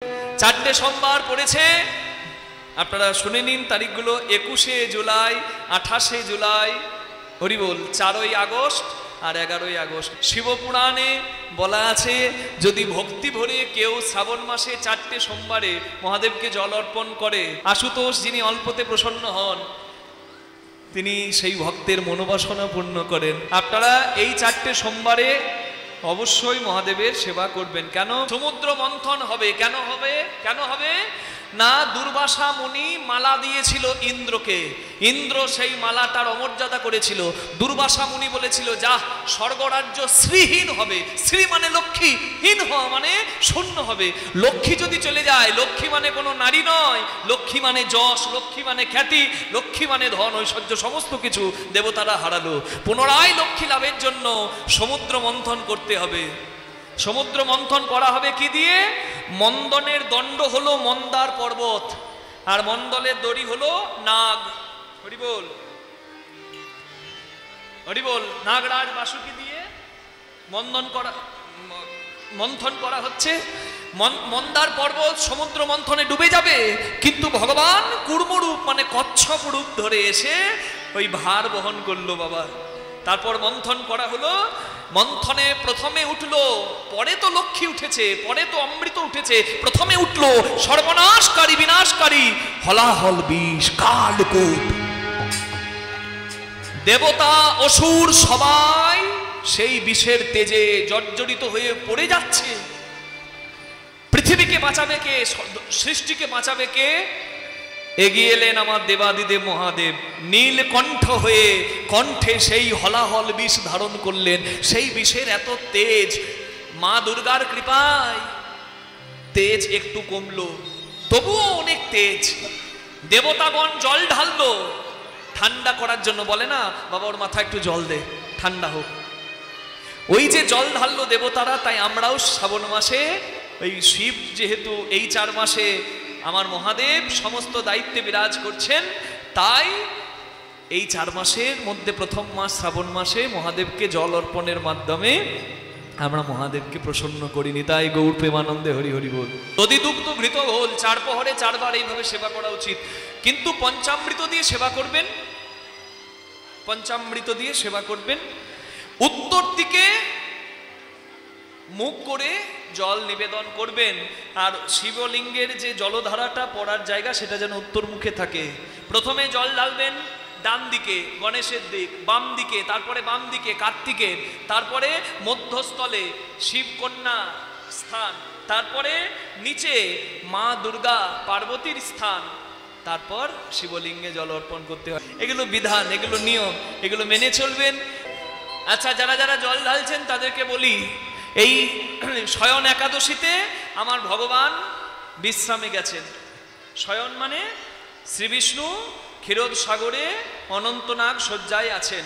চারটে সোমবার পড়েছে, আপনারা শুনে নিন তারিখগুলো। 21শে জুলাই, 28শে জুলাই, হরিবোল, 4ই আগস্ট আর 11ই আগস্ট। শিবপুরাণে বলা আছে, যদি ভক্তি ভরে কেউ শ্রাবণ মাসে 4টে সোমবারে মহাদেবকে জল অর্পণ করে, আশুতোষ যিনি অল্পতে প্রসন্ন হন, তিনি সেই ভক্তের মনোবাসনা পূর্ণ করেন। আপনারা এই 4টে সোমবারে অবশ্যই মহাদেবের সেবা করবেন। কেন? সমুদ্র মন্থন হবে। কেন হবে? কেন হবে না, দুর্বাসা মুনি মালা দিয়েছিল ইন্দ্রকে, ইন্দ্র সেই মালাটার অমর্যাদা করেছিল। দুর্বাসা মুনি বলেছিল, যা স্বর্গরাজ্য শ্রীহীন হবে। শ্রী মানে লক্ষ্মী, হীন হওয়া মানে শূন্য হবে। লক্ষ্মী যদি চলে যায়, লক্ষ্মী মানে কোনো নারী নয়, লক্ষ্মী মানে যশ, লক্ষ্মী মানে খ্যাতি, লক্ষ্মী মানে ধন ঐশ্বর্য, সমস্ত কিছু দেবতারা হারালো। পুনরায় লক্ষ্মী লাভের জন্য সমুদ্র মন্থন করতে হবে। সমুদ্র মন্থন করা হবে কি দিয়ে? মন্দনের দণ্ড হলো মন্দার পর্বত, আর মণ্ডলের দড়ি হলো নাগ। হরিবোল, হরিবোল। নাগরাজ বাসুকি দিয়ে মন্থন করা হচ্ছে। মন্দার পর্বত সমুদ্র মন্থনে ডুবে যাবে, কিন্তু ভগবান কুর্মরূপ মানে কচ্ছপ রূপ ধরে এসে ওই ভার বহন করলো বাবা। তারপর মন্থন করা হলো। মন্থনে প্রথমে উঠলো, পরে তো লক্ষ্মী উঠেছে, পরে তো অমৃত উঠেছে, প্রথমে উঠলো সর্বনাশকারী বিনাশকারী হলাহল বিষ, কালকূট। দেবতা অসুর সবাই সেই বিষের তেজে জর্জরিত হয়ে পড়ে যাচ্ছে। পৃথিবীকে বাঁচাবে কে? সৃষ্টিকে বাঁচাবে কে? এগিয়ে এলেন আমার দেবাদিদেব মহাদেব, নীলকণ্ঠ হয়ে কণ্ঠে সেই হলাহল বিষ ধারণ করলেন। সেই বিষের এত তেজ, মা দুর্গার কৃপায় তেজ একটু কমলো, তবুও অনেক তেজ। দেবতাগণ জল ঢাললো ঠান্ডা করার জন্য। বলে না, বাবা ওর মাথায় একটু জল দে, ঠান্ডা হোক। ওই যে জল ঢাললো দেবতারা, তাই আমরাও শ্রাবণ মাসে, ওই শিব যেহেতু এই 4 মাসে আমার মহাদেব সমস্ত দায়িত্বে বিরাজ করছেন, তাই এই 4 মাসের মধ্যে প্রথম মাস শ্রাবণ মাসে মহাদেবকে জল অর্পণের মাধ্যমে আমরা মহাদেবকে প্রসন্ন করিনি। তাই গৌর প্রেমানন্দে হরি হরি বল। নদী দুগ্ধ ঘৃত ঘোল, 4 প্রহরে 4 বার এইভাবে সেবা করা উচিত। কিন্তু পঞ্চামৃত দিয়ে সেবা করবেন, পঞ্চামৃত দিয়ে সেবা করবেন। উত্তর দিকে মুখ করে জল নিবেদন করবেন, আর শিবলিঙ্গের যে জলধারাটা পড়ার জায়গা সেটা যেন উত্তর মুখে থাকে। প্রথমে জল ঢালবেন ডান দিকে গণেশের দিক, বাম দিকে, তারপরে বাম দিকে কার্তিকের, তারপরে মধ্যস্থলে শিবকন্যা স্থান, তারপরে নিচে মা দুর্গা পার্বতীর স্থান, তারপর শিবলিঙ্গে জল অর্পণ করতে হয়। এগুলো বিধান, এগুলো নিয়ম, এগুলো মেনে চলবেন। আচ্ছা, যারা যারা জল ঢালছেন তাদেরকে বলি, এই শয়ন একাদশীতে আমার ভগবান বিশ্রামে গেছেন। শয়ন মানে শ্রী বিষ্ণু ক্ষীরোদ সাগরে অনন্তনাগ শয্যায় আছেন।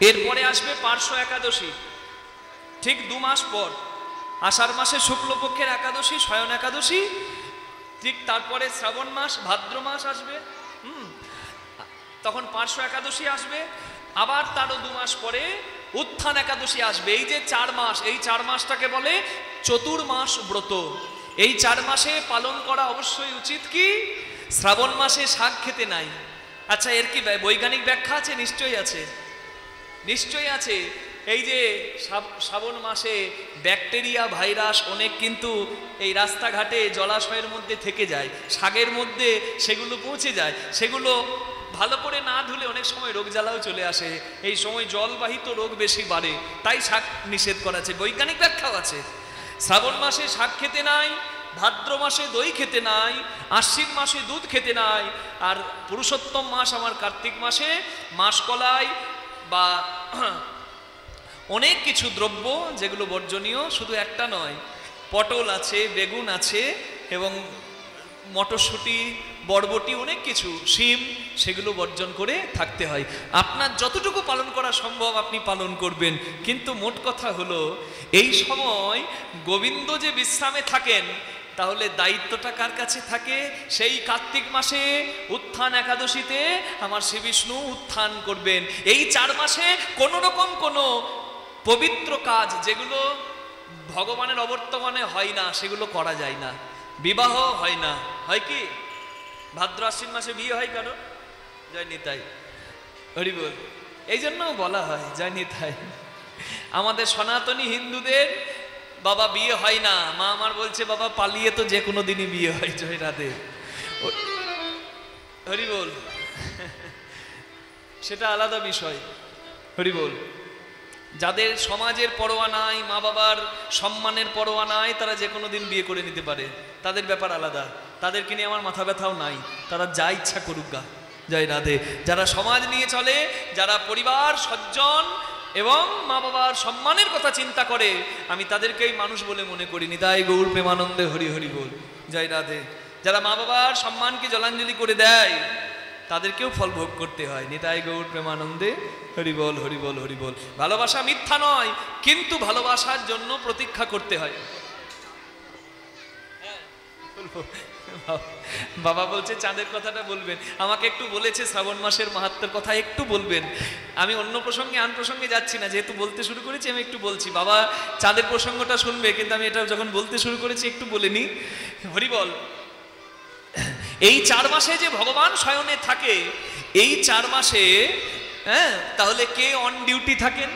এরপরে আসবে পার্শ্ব একাদশী, ঠিক 2 মাস পর, আষাঢ় মাসে শুক্লপক্ষের একাদশী শয়ন একাদশী, ঠিক তারপরে শ্রাবণ মাস ভাদ্র মাস আসবে, তখন পার্শ্ব একাদশী আসবে। আবার তারও 2 মাস পরে উত্থান একাদশী আসবে। এই যে 4 মাস, এই 4 মাসটাকে বলে চতুর্মাস ব্রত। এই 4 মাসে পালন করা অবশ্যই উচিত। কি? শ্রাবণ মাসে শাক খেতে নাই। আচ্ছা, এর কি বৈজ্ঞানিক ব্যাখ্যা আছে? নিশ্চয়ই আছে, নিশ্চয়ই আছে। এই যে শ্রাবণ মাসে ব্যাকটেরিয়া ভাইরাস অনেক কিন্তু এই রাস্তাঘাটে জলাশয়ের মধ্যে থেকে যায়, শাকের মধ্যে সেগুলো পৌঁছে যায়, সেগুলো ভালো করে না ধুলে অনেক সময় রোগ জ্বালাও চলে আসে। এই সময় জলবাহিত রোগ বেশি বাড়ে, তাই শাক নিষেধ করা আছে, বৈজ্ঞানিক ব্যাখ্যাও আছে। শ্রাবণ মাসে শাক খেতে নাই, ভাদ্র মাসে দই খেতে নাই, আশ্বিন মাসে দুধ খেতে নাই, আর পুরুষোত্তম মাস আমার কার্তিক মাসে মাসকলাই বা অনেক কিছু দ্রব্য যেগুলো বর্জনীয়, শুধু একটা নয়, পটল আছে, বেগুন আছে, এবং মটরশুঁটি, বরবটি, অনেক কিছু, শিম, সেগুলো বর্জন করে থাকতে হয়। আপনার যতটুকু পালন করা সম্ভব আপনি পালন করবেন। কিন্তু মোট কথা হলো, এই সময় গোবিন্দ যে বিশ্রামে থাকেন, তাহলে দায়িত্বটা কার কাছে থাকে? সেই কার্তিক মাসে উত্থান একাদশীতে আমার শ্রী বিষ্ণু উত্থান করবেন। এই 4 মাসে কোনো রকম কোনো পবিত্র কাজ যেগুলো ভগবানের অবর্তমানে হয় না, সেগুলো করা যায় না। বিবাহ হয় না, হয় কি? ভাদ্র আশ্বিন মাসে বিয়ে হয় কারো? জয় নিতাই, হরি বল। এই জন্য বলা হয় জয় নিতাই। আমাদের সনাতনী হিন্দুদের বাবা বিয়ে হয় না। মা আমার বলছে বাবা পালিয়ে তো যে কোনো দিনই বিয়ে হয়। জয় রাধে, হরি বল। সেটা আলাদা বিষয়, হরি বল। যাদের সমাজের পরোয়া নাই, মা বাবার সম্মানের পরোয়া নাই, তারা যে কোনো দিন বিয়ে করে নিতে পারে, তাদের ব্যাপার আলাদা। তাদেরকে নিয়ে আমার মাথা ব্যথাও নাই, তারা যা ইচ্ছা করুক গা। জয় রাধে। যারা সমাজ নিয়ে চলে, যারা পরিবার সজ্জন এবং মা বাবার সম্মানের কথা চিন্তা করে, আমি তাদেরকেই মানুষ বলে মনে করি। নিতাই গৌর প্রেমানন্দে হরি হরি বল। জয় রাধে। যারা মা বাবার সম্মানকে জলাঞ্জলি করে দেয়, তাদেরকেও ফল ভোগ করতে হয়। নিতাই গৌর প্রেমানন্দে হরি বল, হরি বল, হরি বল। ভালোবাসা মিথ্যা নয়, কিন্তু ভালোবাসার জন্য প্রতীক্ষা করতে হয়। বাবা বলছে চাঁদের কথাটা বলবেন, আমাকে একটু বলেছে শ্রাবণ মাসের মাহাত্ম্যের কথা একটু বলবেন। আমি অন্য প্রসঙ্গে আন প্রসঙ্গে যাচ্ছি না, যেহেতু বলতে শুরু করেছি আমি একটু বলছি। বাবা চাঁদের প্রসঙ্গটা শুনবে, কিন্তু আমি এটা যখন বলতে শুরু করেছি একটু বলে নি। হরি বল। এই 4 মাসে যে ভগবান শয়নে থাকে, এই 4 মাসে তাহলে কে অন ডিউটি থাকেন?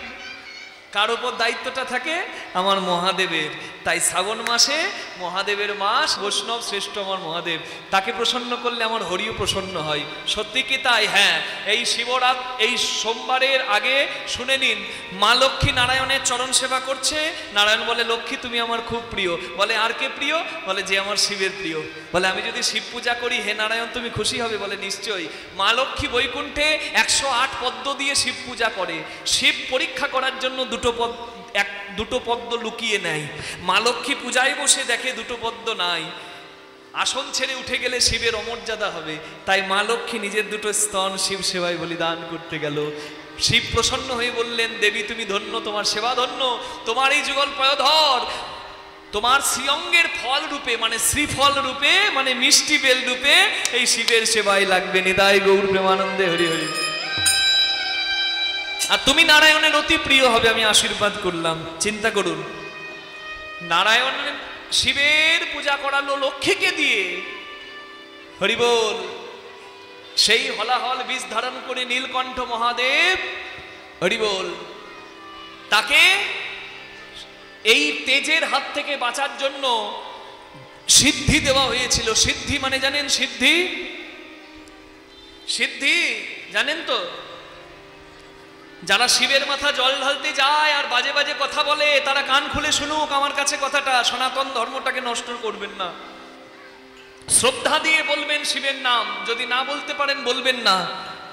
কার ওপর দায়িত্বটা থাকে? আমার মহাদেবের। তাই শ্রাবণ মাসে মহাদেবের মাস, বৈষ্ণব শ্রেষ্ঠ আমার মহাদেব, তাকে প্রসন্ন করলে আমার হরিও প্রসন্ন হয়। সত্যি কি তাই? হ্যাঁ। এই শিবরাত, এই সোমবারের আগে শুনে নিন, মা লক্ষ্মী নারায়ণের চরণ সেবা করছে। নারায়ণ বলে লক্ষ্মী তুমি আমার খুব প্রিয়। বলে আর কে প্রিয়? বলে যে আমার শিবের প্রিয়। বলে আমি যদি শিব পূজা করি হে নারায়ণ তুমি খুশি হবে? বলে নিশ্চয়ই। মা লক্ষ্মী বৈকুণ্ঠে 108 পদ্ম দিয়ে শিব পূজা করে। শিব পরীক্ষা করার জন্য দুটো পদ্ম লুকিয়ে নেয়। মা লক্ষ্মী পূজায় বসে দেখে দুটো পদ্ম নাই। আসন ছেড়ে উঠে গেলে শিবের অমর্যাদা হবে, তাই মা লক্ষ্মী নিজের দুটো স্তন শিব সেবায় বলিদান করতে গেল। শিব প্রসন্ন হয়ে বললেন দেবী তুমি ধন্য, তোমার সেবা ধন্য, তোমার এই যুগল পয়োধর তোমার শ্রীঅঙ্গের ফল রূপে, মানে শ্রীফল রূপে, মানে মিষ্টি বেল রূপে এই শিবের সেবায় লাগবে। নিতাই গৌর প্রেমানন্দে হরি হরি। আর তুমি নারায়ণের অতি প্রিয় হবে, আমি আশীর্বাদ করলাম। চিন্তা করুন, নারায়ণ শিবের পূজা করালো লক্ষ্মীকে দিয়ে, হরি বল। সেই হলাহল বীজ ধারণ করে নীলকণ্ঠ মহাদেব, হরি বল, তাকে এই তেজের হাত থেকে বাঁচার জন্য সিদ্ধি দেওয়া হয়েছিল। সিদ্ধি মানে জানেন? সিদ্ধি, সিদ্ধি জানেন তো? যারা শিবের মাথা জল ঢালতে যায় আর বাজে বাজে কথা বলে, তারা কান খুলে শুনুক আমার কাছে কথাটা। সনাতন ধর্মটাকে নষ্ট করবেন না, শ্রদ্ধা দিয়ে বলবেন শিবের নাম। যদি না বলতে পারেন বলবেন না।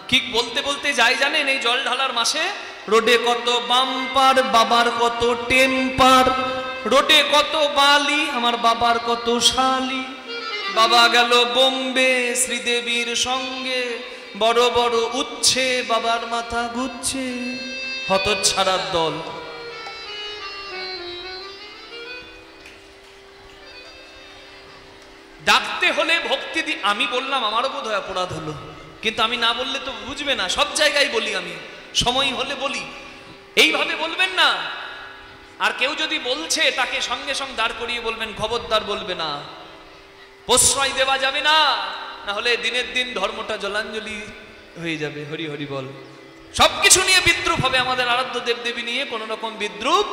কি বলতে বলতে যাই জানেন? এই জল ঢালার মাসে রোডে কত বাম্পার, বাবার কত টেম্পার। রোডে কত বালি, আমার বাবার কত শালি। বাবা গেল বোম্বে শ্রীদেবীর সঙ্গে, বড় বড় উচ্ছে, বাবার মাথা ঘুরছে। হতচ্ছাড়ার দল। ডাকতে হলে ভক্তি দি। আমি বললাম আমারও বোধ হয় অপরাধ হলো, কিন্তু আমি না বললে তো বুঝবে না। সব জায়গায় বলি, আমি সময় হলে বলি। এইভাবে বলবেন না। আর কেউ যদি বলছে তাকে সঙ্গে সঙ্গে দাঁড় করিয়ে বলবেন খবরদার বলবে না, প্রশ্রয় দেওয়া যাবে না, না হলে দিনের দিন ধর্মটা জলাঞ্জলি হয়ে যাবে। হরি হরি বল। সবকিছু নিয়ে বিদ্রুপ হবে, আমাদের আরাধ্য দেবদেবী নিয়ে কোনো রকম বিদ্রুপ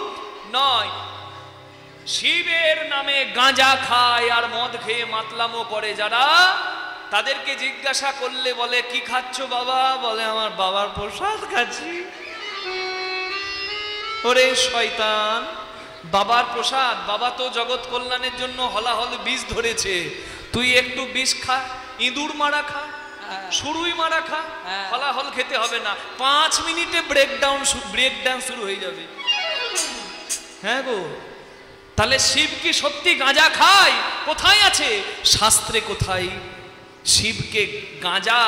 নয়। শিবের নামে গাঁজা খায় আর মদ খেয়ে মাতলামো করে যারা, তাদেরকে জিজ্ঞাসা করলে বলে কি খাচ্ছ বাবা? বলে আমার বাবার প্রসাদ খাচ্ছি। ওরে শয়তান, বাবার প্রসাদ, বাবা তো জগৎ কল্যাণের জন্য হলাহল বীজ ধরেছে। তুই একটু বিষ খা, ইঁদুর মারা খা, সুরুই মারা খা, হলাহল খেতে হবে না। 5 মিনিটে ব্রেকডাউন শুরু হয়ে যাবে। হ্যাঁ গো, তাহলে শিব কি সত্যি গাঁজা খায়? কোথায় আছে শাস্ত্রে? কোথায় শিবকে গাঁজা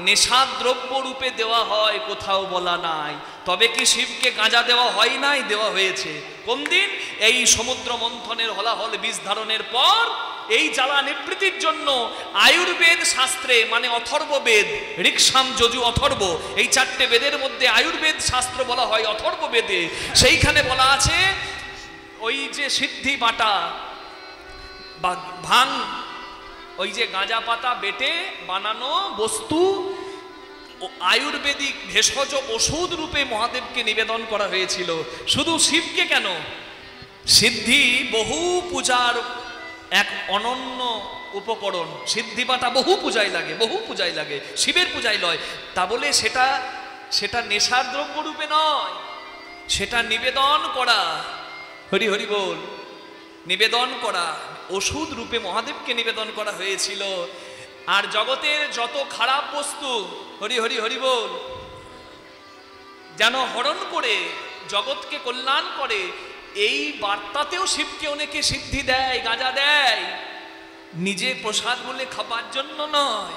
নেশাদ্রব্য রূপে দেওয়া হয়? কোথাও বলা নাই। তবে কি শিবকে গাঁজা দেওয়া হয় নাই? দেওয়া হয়েছে। কোন দিন? এই সমুদ্র মন্থনের হলাহল বীজ ধারণের পর এই জ্বালা নিবৃত্তির জন্য আয়ুর্বেদ শাস্ত্রে, মানে অথর্ব বেদ, ঋক্সাম যজু অথর্ব, এই 4টে বেদের মধ্যে আয়ুর্বেদ শাস্ত্র বলা হয় অথর্ব বেদে। সেইখানে বলা আছে ওই যে সিদ্ধি বাটা, ভাং, ওই যে গাঁজা পাতা বেটে বানানো বস্তু আয়ুর্বেদিক ভেষজ ওষুধ রূপে মহাদেবকে নিবেদন করা হয়েছিল। শুধু শিবকে কেন, সিদ্ধি বহু পূজার এক অনন্য উপকরণ। সিদ্ধি পাতা বহু পূজায় লাগে, শিবের পূজায় লয়। তা বলে সেটা নেশার দ্রব্য রূপে নয়, সেটা নিবেদন করা, হরি হরি বল, নিবেদন করা ওষুধ রূপে মহাদেবকে নিবেদন করা হয়েছিল। আর জগতের যত খারাপ বস্তু, হরি হরি হরি বল, যেন হরণ করে জগৎকে কল্যাণ করে, এই বার্তাতেও শিবকে অনেকে সিদ্ধি দেয়, গাঁজা দেয়, নিজে প্রসাদ বলে খাবার জন্য নয়।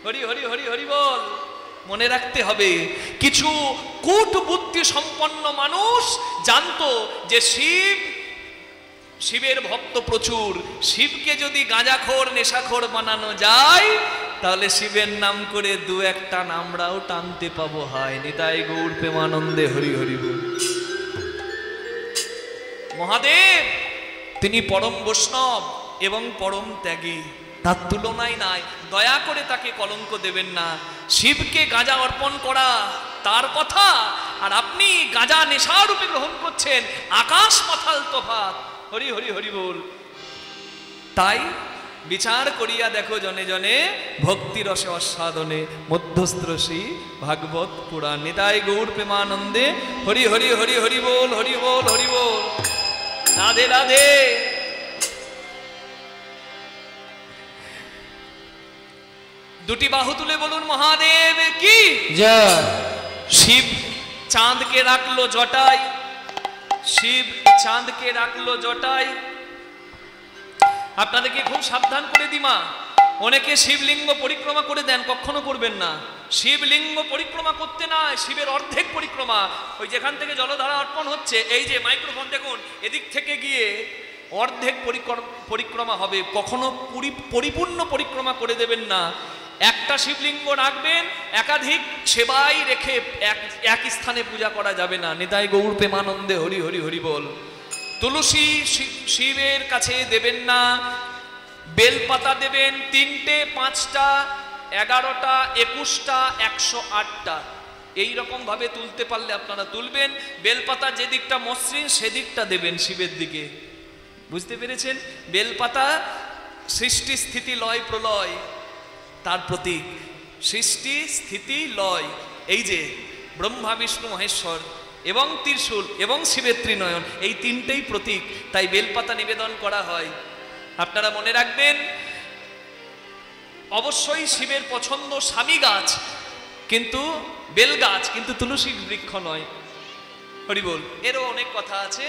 হরি হরি হরি হরি বল। মনে রাখতে হবে, কিছু কূট বুদ্ধি সম্পন্ন মানুষ জানতো যে শিবের ভক্ত প্রচুর, শিবকে যদি গাঁজাখোর নেশাখোর বানানো যায় তাহলে শিবের নাম করে দু একটা আমরাও টানতে পাবো। হয় নিতাই গৌর প্রেমানন্দে হরি হরি বল। মহাদেব তিনি পরম বৈষ্ণব এবং পরম ত্যাগী, তার তুলনায় নাই। দয়া করে তাকে কলঙ্ক দেবেন না। শিবকে গাঁজা অর্পণ করা তার কথা, আর আপনি গাঁজা নেশারূপে গ্রহণ করছেন, আকাশ পাতাল তফাৎ। হরি হরি হরি বল। তাই বিচার করিয়া দেখো জনে জনে, ভক্তি রসে অস্বাদনে মধ্যস্ত্রসী ভাগবত পুরাণ। নিতাই গৌর প্রেমানন্দে হরি হরি হরি হরি বল, হরি বল, হরি বল। রাধে রাধে। দুটি বাহু তুলে বলুন মহাদেব কি জয়। শিব চাঁদকে রাখলো জটায়, শিব চাঁদকে রাখলো জটায়। আপনাদেরকে খুব সাবধান করে দিমা, অনেকে শিবলিঙ্গ পরিক্রমা করে দেন, কখনো করবেন না। শিবলিঙ্গ পরিক্রমা করতে না, শিবের অর্ধেক পরিক্রমা, ওই যেখান থেকে জলধারা অর্পণ হচ্ছে, এই যে মাইক্রোফোন দেখুন, এদিক থেকে গিয়ে অর্ধেক পরিক্রমা হবে, কখনো পরিপূর্ণ পরিক্রমা করে দেবেন না। একটা শিবলিঙ্গ রাখবেন, একাধিক সেবাই রেখে এক স্থানে পূজা করা যাবে না। নিতাই গৌর প্রেমানন্দে হরি হরি হরি বল। তুলসী শিবের কাছে দেবেন না, বেলপাতা দেবেন 3টে, 5টা, 11টা, 21টা, 108টা, এইরকম ভাবে তুলতে পারলে আপনারা তুলবেন। বেলপাতা যে দিকটা মসৃণ সেদিকটা দেবেন শিবের দিকে, বুঝতে পেরেছেন? বেলপাতা সৃষ্টি স্থিতি লয় প্রলয় তার প্রতীক। সৃষ্টি স্থিতি লয়, এই যে ব্রহ্মা বিষ্ণু মহেশ্বর এবং ত্রিশূল এবং শিবের ত্রিনয়ন, এই 3টেই প্রতীক। তাই বেলপাতা নিবেদন করা হয়। আপনারা মনে রাখবেন, অবশ্যই শিবের পছন্দ স্বামী গাছ, কিন্তু বেল গাছ, কিন্তু তুলসী বৃক্ষ নয়। হরি বল। এরও অনেক কথা আছে,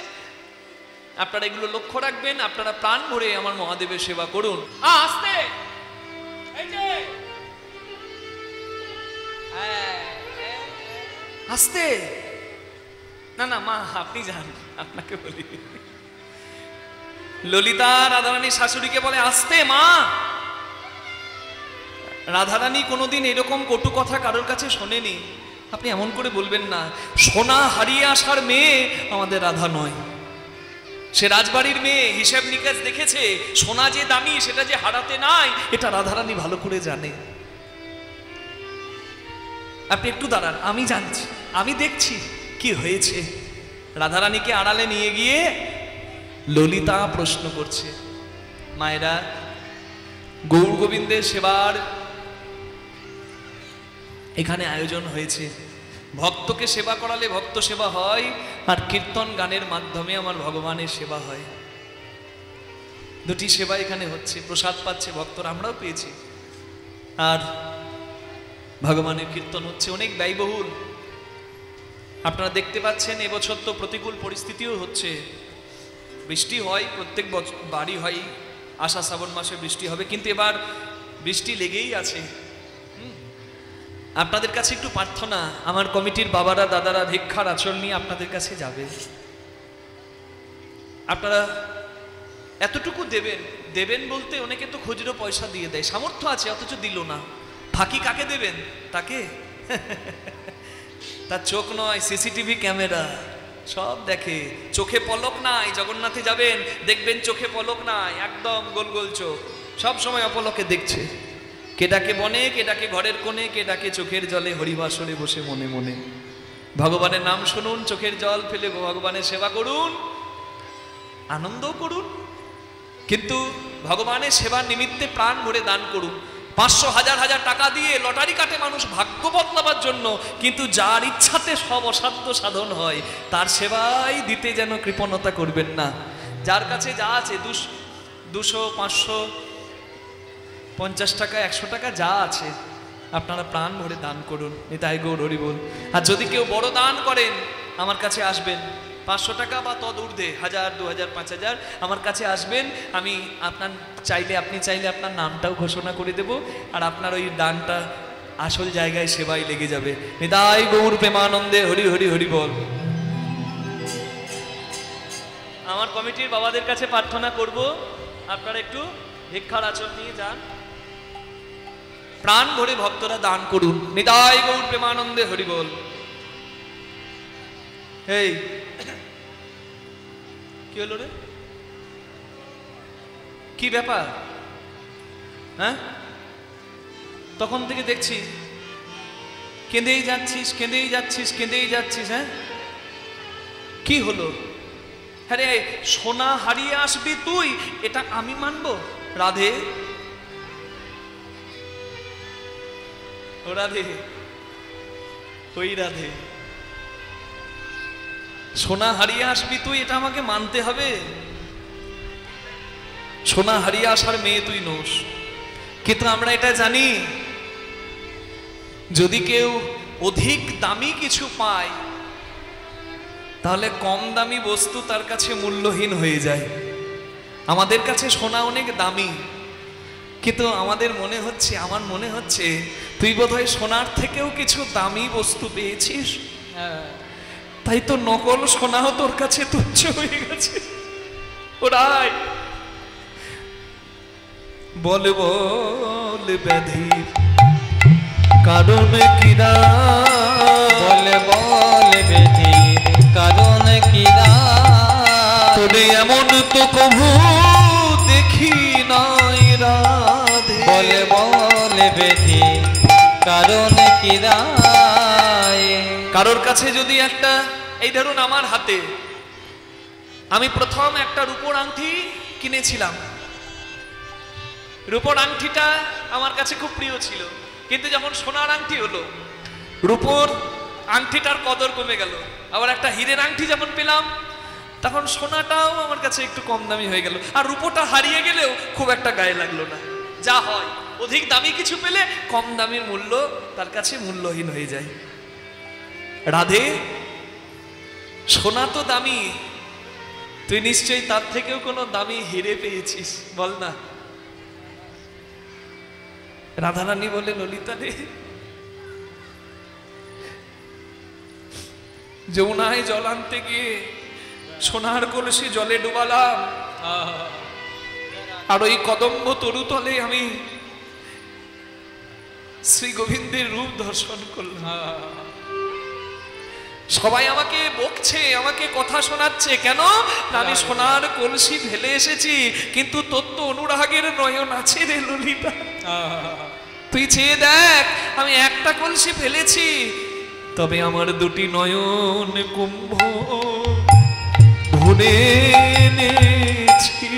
আপনারা এগুলো লক্ষ্য রাখবেন। আপনারা প্রাণ ভরে আমার মহাদেবের সেবা করুন। আস্তে, এই যে আস্তে, না না মা আপনি যান, আপনাকে বলি। ললিতা রাধারানী শাশুড়িকে বলে আস্তে মা। রাধারানী কোনোদিন এরকম কটু কথা কারোর কাছে শোনেনি। আপনি এমন করে বলবেন না। সোনা হারিয়ে আসার মেয়ে আমাদের রাধা নয়, সে রাজবাড়ির মেয়ে, হিসাব নিকাশ দেখেছে। সোনা যে দামি সেটা যে হারাতে নাই, এটা রাধারানী ভালো করে জানে। আপনি একটু দাঁড়ান, আমি জানছি, আমি দেখছি কি হয়েছে। রাধারানীকে আড়ালে নিয়ে গিয়ে ললিতা প্রশ্ন করছে, মায়েরা গৌর গোবিন্দের সেবার এখানে আয়োজন হয়েছে, ভক্তকে সেবা করালে ভক্ত সেবা হয়, আর কীর্তন গানের মাধ্যমে আমার ভগবানের সেবা হয়। দুটি সেবা এখানে হচ্ছে, প্রসাদ পাচ্ছে ভক্তরা, আমরাও পেয়েছি, আর ভগবানের কীর্তন হচ্ছে। অনেক ব্যয়বহুল, আপনারা দেখতে পাচ্ছেন। এবছর তো প্রতিকূল পরিস্থিতিও হচ্ছে, বৃষ্টি হয়, প্রত্যেক বাড়ি হয়, আষাঢ় শ্রাবণ মাসে বৃষ্টি হবে, কিন্তু এবার বৃষ্টি লেগেই আছে। আপনাদের কাছে একটু প্রার্থনা, আমার কমিটির বাবারা দাদারা ভিক্ষার আচরণ নিয়ে আপনাদের কাছে যাবে। আপনারা এতটুকু দেবেন, দেবেন বলতে অনেকে তো খুচরো পয়সা দিয়ে দেয়, সামর্থ্য আছে অথচ দিল না। ফাঁকি কাকে দেবেন? তাকে, তার চোখ নয়, সিসিটিভি ক্যামেরা। সব দেখে, চোখে পলক নাই। জগন্নাথে যাবেন দেখবেন চোখে পলক নাই, একদম গোল গোল চোখ, সব সময় অপলকে দেখছে। কে ডাকে বনে, কে ডাকে ঘরের কোণে, কে ডাকে চোখের জলে, হরিবাসরে বসে মনে মনে। ভগবানের নাম শুনুন, চোখের জল ফেলে ভগবানের সেবা করুন, আনন্দ করুন, কিন্তু ভগবানের সেবার নিমিত্তে প্রাণ ভরে দান করুন। 500 হাজার হাজার টাকা দিয়ে লটারি কাটে মানুষ ভাগ্য বদলাবার জন্য, কিন্তু যার ইচ্ছাতে সব অসাধ্য সাধন হয় তার সেবাই দিতে যেন কৃপণতা করবেন না। যার কাছে যা আছে 200, 500, 50 টাকা, 100 টাকা যা আছে আপনারা প্রাণ ভরে দান করুন। নিতাই গৌর হরি বল। আর যদি কেউ বড় দান করেন আমার কাছে আসবেন, 500 টাকা বা তদ ঊর্ধ্বে, 1000, 2000, 5000 আমার কাছে আসবেন। আমি আপনি চাইলে আপনার নামটাও ঘোষণা করে দেব, আর আপনার ওই দানটা আসল জায়গায় সেবায় লেগে যাবে। নিতাই গৌর প্রেমানন্দে হরি হরি হরি বল। আমার কমিটির বাবাদের কাছে প্রার্থনা করব, আপনারা একটু ভিক্ষার আচরণ নিয়ে যান, প্রাণ ভরে ভক্তরা দান করুন। নিতাই গৌর প্রেমানন্দে হরি বল। এই কি হলো রে, কি ব্যাপার? হ্যাঁ, তখন থেকে দেখছি কেঁদেই যাচ্ছিস, কেঁদেই যাচ্ছিস, কেঁদেই যাচ্ছিস। হ্যাঁ, কি হলো? আরে সোনা হারিয়ে আসবি তুই, এটা আমি মানবো? রাধে, ও রাধে, ওই রাধে, সোনা হারিয়ে আসবি তুই, এটা আমাকে মানতে হবে? সোনা হারিয়ে আসার মেয়ে তুই নোস। কিন্তু আমরা এটা জানি, যদি কেউ অধিক দামি কিছু পায় তাহলে কম দামি বস্তু তার কাছে মূল্যহীন হয়ে যায়। আমাদের কাছে সোনা অনেক দামি, কিন্তু আমাদের মনে হচ্ছে, আমার মনে হচ্ছে তুই বোধহয় সোনার থেকেও কিছু দামি বস্তু পেয়েছিস, তাই তো নকল সোনাও তোর কাছে তুচ্ছ হয়ে গেছে। ওরাই বলে বলে ব্যাধির কারণ কিরা, বলে বলে ব্যাধির কারণ কিরা, তোরে এমন তো কভু দেখি নাই রাধে। বলে বলে ব্যাধির কারণ কিরা। কারোর কাছে যদি একটা, এই ধরুন আমার হাতে, আমি প্রথম একটা রূপোর আংটি কিনেছিলাম, রূপোর আংটিটা আমার কাছে খুব প্রিয় ছিল, কিন্তু যখন সোনার আংটি হলো রূপোর আংটিটার কদর কমে গেল। আবার একটা হীরের আংটি যখন পেলাম তখন সোনাটাও আমার কাছে একটু কম দামি হয়ে গেল, আর রূপোটা হারিয়ে গেলেও খুব একটা গায়ে লাগলো না। যা হয়, অধিক দামি কিছু পেলে কম দামির মূল্য তার কাছে মূল্যহীন হয়ে যায়। রাধে, সোনা তো দামি, তুই নিশ্চয়ই তার থেকেও কোনো দামি হিরে পেয়েছিস, বল না। রাধারানী বলে, ললিতা রে, যমুনায় জল আনতে গিয়ে সোনার কলসি জলে ডুবালাম, আর ওই কদম্ব তরুতলে আমি শ্রী গোবিন্দের রূপ দর্শন করলাম। সবাই আমাকে বকছে, আমাকে কথা শোনাচ্ছে, কেন না আমি সোনার কলসি ফেলে এসেছি, কিন্তু তোর তো অনুরাগের নয়ন আছে রে ললিতা। তুই চেয়ে দেখ, আমি একটা কলসি ফেলেছি, তবে আমার দুটি নয়ন কুম্ভ ভরে এনেছি।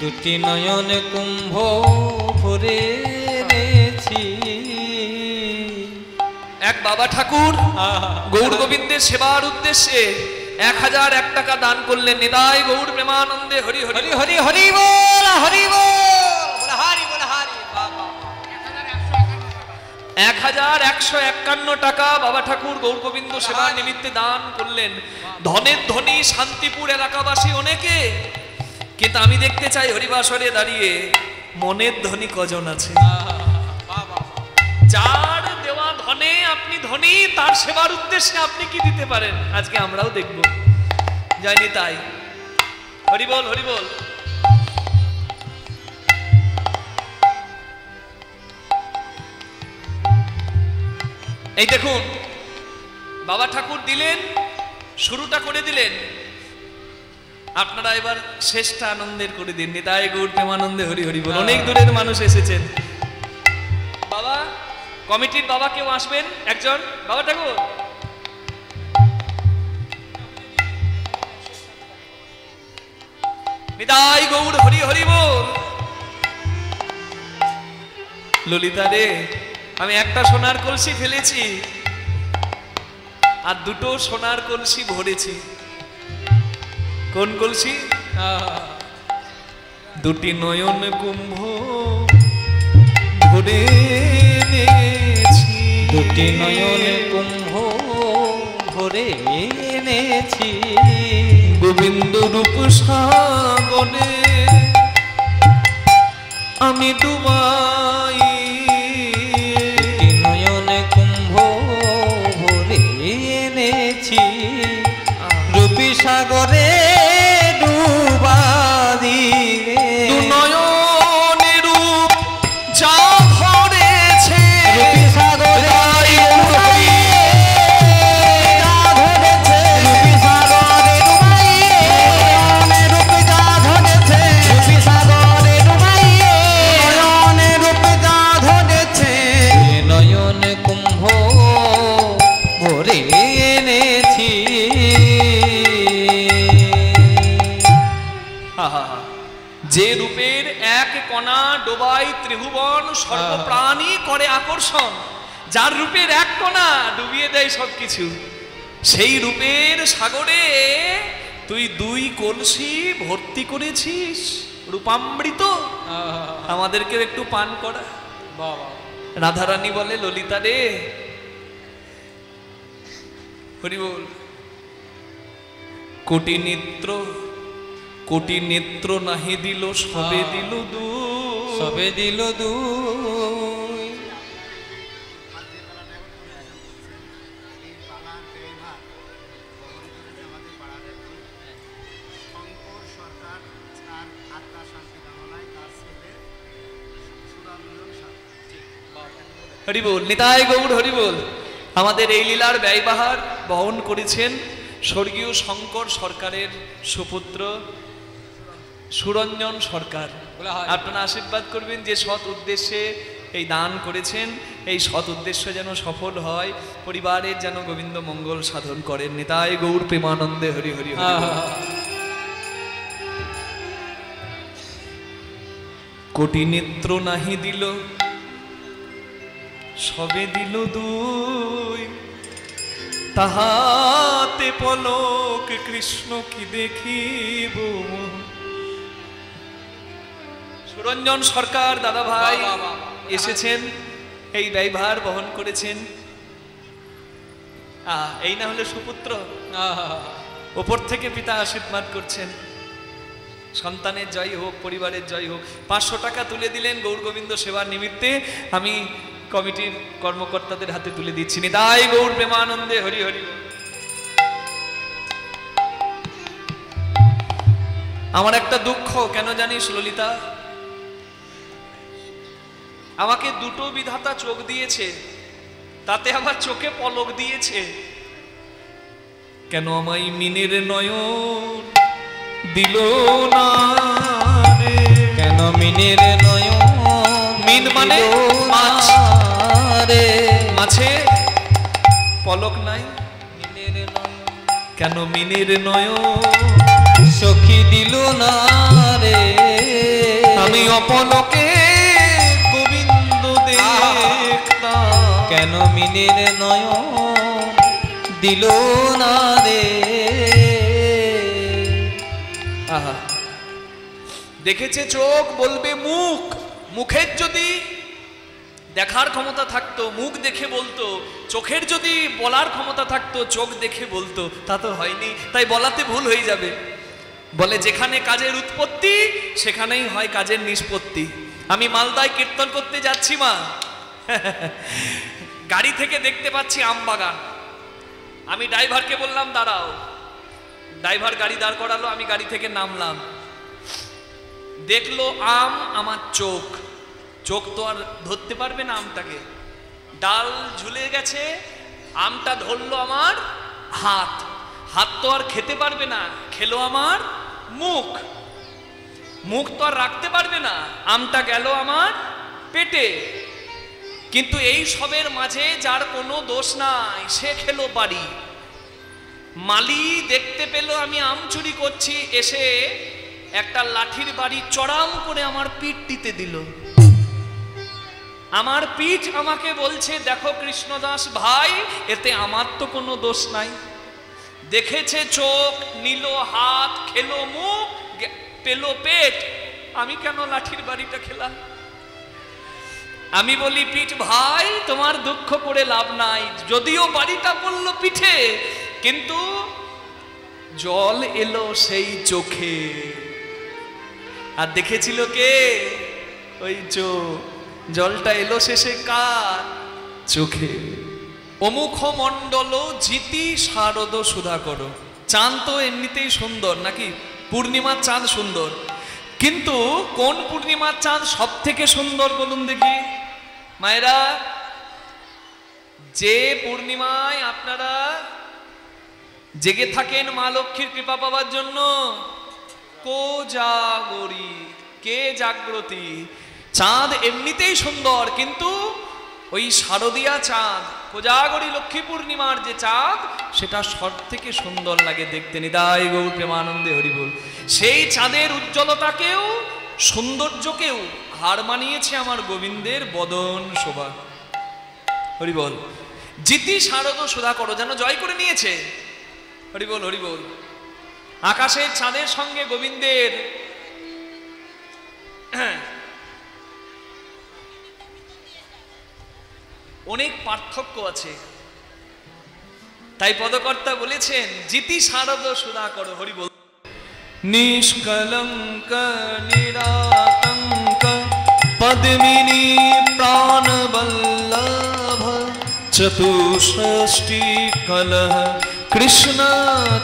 দুটি নয়ন কুম্ভ ভরে এনেছি। এক বাবা ঠাকুর গৌর গোবিন্দের সেবার উদ্দেশ্যে 1001 টাকা দান করলেন। নিতাই গৌর প্রেমানন্দে হরি হরি হরি হরি বল, হরি বল, হরি বল, হরি। 1151 টাকা বাবা ঠাকুর গৌর গোবিন্দ সেবার নিমিত্তে দান করলেন। ধনের ধনী শান্তিপুর এলাকাবাসী অনেকে, কিন্তু আমি দেখতে চাই হরিবাসরে দাঁড়িয়ে মনের ধনী কজন আছে। যার দেওয়া ধনে আপনি ধনী, তার সেবার উদ্দেশ্যে আপনি কি দিতে পারেন আজকে আমরাও দেখব। যাইনি তাই, হরি বল, হরি বল। এই দেখুন, বাবা ঠাকুর দিলেন শুরুটা করে দিলেন, আপনারা এবার শেষটা আনন্দের করে দিন। নিতাই গৌর প্রেমানন্দে হরি হরি বল। অনেক দূরের মানুষ এসেছেন। বাবা, কমিটির বাবা কেউ আসবেন একজন? বাবা ঠাকুর, নিতাই গৌর হরি হরি বল। ললিতা রে, আমি একটা সোনার কলসি ফেলেছি আর দুটো সোনার কলসি ভরেছি। কোন কলসি? দুটি নয়ন কুম্ভ ভরে এনেছি। দুটি নয়ন কুম্ভ ভরে এনেছি। গোবিন্দ রূপ সাগরে আমি ডুবাই। দুটি নয়ন কুম্ভ ভরে এনেছি। রূপী সাগরে ডুবা দিয়ে। দু নয়নে রূপ যা ধরেছে। রূপী সাগরে যে রূপের এক কণা ডোবাই ত্রিভুবন, সর্বপ্রাণী করে আকর্ষণ, যার রূপের এক কণা ডুবিয়ে দেয় সবকিছু, সেই রূপের সাগরে তুই দুই কলসি ভর্তি করেছিস রূপামৃত। আমাদেরকে একটু পান করা। রাধারানী বলে, ললিতা রে হরি বল। কোটি নেত্র কোটি নেত্র নাহি দিল, সবে দিল দুই। সবে দিল দুই। হরি বল, নিতাই গৌর হরি বল। আমাদের এই লীলার ব্যয়ভার বহন করেছেন স্বর্গীয় শঙ্কর সরকারের সুপুত্র সুরঞ্জন সরকার। আপনারা আশীর্বাদ করবেন যে সৎ উদ্দেশ্যে এই দান করেছেন, এই সৎ উদ্দেশ্য যেন সফল হয়, পরিবারের যেন গোবিন্দ মঙ্গল সাধন করেন। নিতাই গৌর প্রেমানন্দে হরি হরি হরি। কোটি নেত্র নাহি দিল, সবে দিল দুই। তাহাতে পলক কৃষ্ণ কি দেখিব। সুরঞ্জন সরকার দাদা ভাই এসেছেন, এই ব্যয়ভার বহন করেছেন। এই না হলে সুপুত্র, ওপর থেকে পিতা আশীর্বাদ করছেন, সন্তানের জয় হোক, পরিবারের জয় হোক। 500 টাকা তুলে দিলেন গৌর গোবিন্দ সেবার নিমিত্তে। আমি কমিটির কর্মকর্তাদের হাতে তুলে দিচ্ছি। নিতাই গৌর প্রেমানন্দে হরি হরি। আমার একটা দুঃখ, কেন জানিস ললিতা? আমাকে দুটো বিধাতা চোখ দিয়েছে, তাতে আমার চোখে পলক দিয়েছে। কেন আমায় মিনের নয়ন দিল না রে? কেন মিনের নয়ন? মিন মানে মাছ রে। মাছে পলক নাই। মিনের নয়ন কেন মিনের নয়ন সখী দিল না রে? আমি অপলকে গোবিন্দ দেখতাম। কেন মিনের নয়ন দিল না রে? আহা, দেখেছে চোখ বলবে মুখ। মুখের যদি দেখার ক্ষমতা থাকতো মুখ দেখে বলতো, চোখের যদি বলার ক্ষমতা থাকতো চোখ দেখে বলতো। তা তো হয়নি, তাই বলাতে ভুল হয়ে যাবে। বলে যেখানে কাজের উৎপত্তি সেখানেই হয় কাজের নিষ্পত্তি। আমি মালদায় কীর্তন করতে যাচ্ছি মা, গাড়ি থেকে দেখতে পাচ্ছি আম বাগান। আমি ড্রাইভারকে বললাম দাঁড়াও, ড্রাইভার গাড়ি দাঁড় করালো, আমি গাড়ি থেকে নামলাম। দেখলো আম আমার চোখ, চোখ তো আর ধরতে পারবে না আমটাকে, ডাল ঝুলে গেছে, আমটা ধরলো আমার হাত, হাত তো আর খেতে পারবে না, খেলো আমার মুখ, মুখ তো আর রাখতে পারবে না, আমটা গেল আমার পেটে। কিন্তু এই সবের মাঝে যার কোনো দোষ নাই সে খেলো বাড়ি। মালি দেখতে পেল আমি আম চুরি করছি, এসে একটা লাঠির বাড়ি চড়াম করে আমার পিঠ দিতে দিল। আমার পিঠ আমাকে বলছে, দেখো কৃষ্ণদাস ভাই, এতে আমার তো কোনো দোষ নাই। দেখেছে চোখ, নিল হাত, খেলো মুখ, পেলো পেট, আমি কেন লাঠির বাড়িটা খেলাম? আমি বলি, পিঠ ভাই তোমার দুঃখ করে লাভ নাই, যদিও বাড়িটা পড়লো পিঠে, কিন্তু জল এলো সেই চোখে। আর দেখেছিল কে? ওই চোখ। জলটা এলো শেষে কার? চোখে। অমুখ মণ্ডল জিতি শারদ সুধাকর। চাঁদ তো এমনিতেই সুন্দর, নাকি? পূর্ণিমার চাঁদ সুন্দর, কিন্তু কোন পূর্ণিমার চাঁদ সব থেকে সুন্দর বলুন দেখি মায়েরা? যে পূর্ণিমায় আপনারা জেগে থাকেন মা লক্ষ্মীর কৃপা পাওয়ার জন্য, কোজাগরী, কে জাগ্রতী। চাঁদ এমনিতেই সুন্দর, কিন্তু ওই শারদীয়া চাঁদ, কোজাগরী লক্ষ্মী পূর্ণিমার যে চাঁদ, সেটা সব থেকে সুন্দর লাগে দেখতে। নিতাই গৌর প্রেমানন্দে হরি বল। সেই চাঁদের উজ্জ্বলতাকেও সৌন্দর্যকেও হার মানিয়েছে আমার গোবিন্দের বদন শোভা। হরি বল। জিতি শারদ সুধা করো, যেন জয় করে নিয়েছে। হরি বল, হরি বল। আকাশের চাঁদের সঙ্গে গোবিন্দের অনেক পার্থক্য আছে, তাই পদকর্তা বলেছেন জিতি শারদ সুধা করো। হরি বল। নিষ্কলঙ্ক নিরাতঙ্ক পদ্মিনী প্রাণবল্লভ চতুষ্ষষ্টি কলহ কৃষ্ণ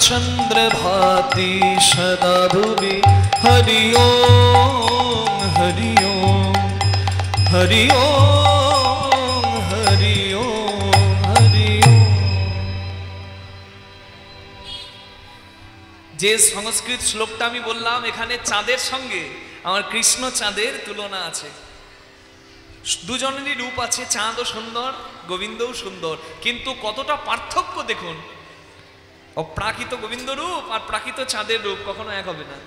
চন্দ্র ভাতি সদা ভুবি। হরি ওম হরি ওম হরি ওম হরি ওম হরি ওম। যে সংস্কৃত শ্লোকটা আমি বললাম, এখানে চাঁদের সঙ্গে আমার কৃষ্ণ চাঁদের তুলনা আছে। দুজনেরই রূপ আছে, চাঁদও সুন্দর, গোবিন্দও সুন্দর, কিন্তু কতটা পার্থক্য দেখুন। অপ্রাকৃত গোবিন্দ রূপ আর প্রাকৃত চাঁদের রূপ কখনো এক হবে না।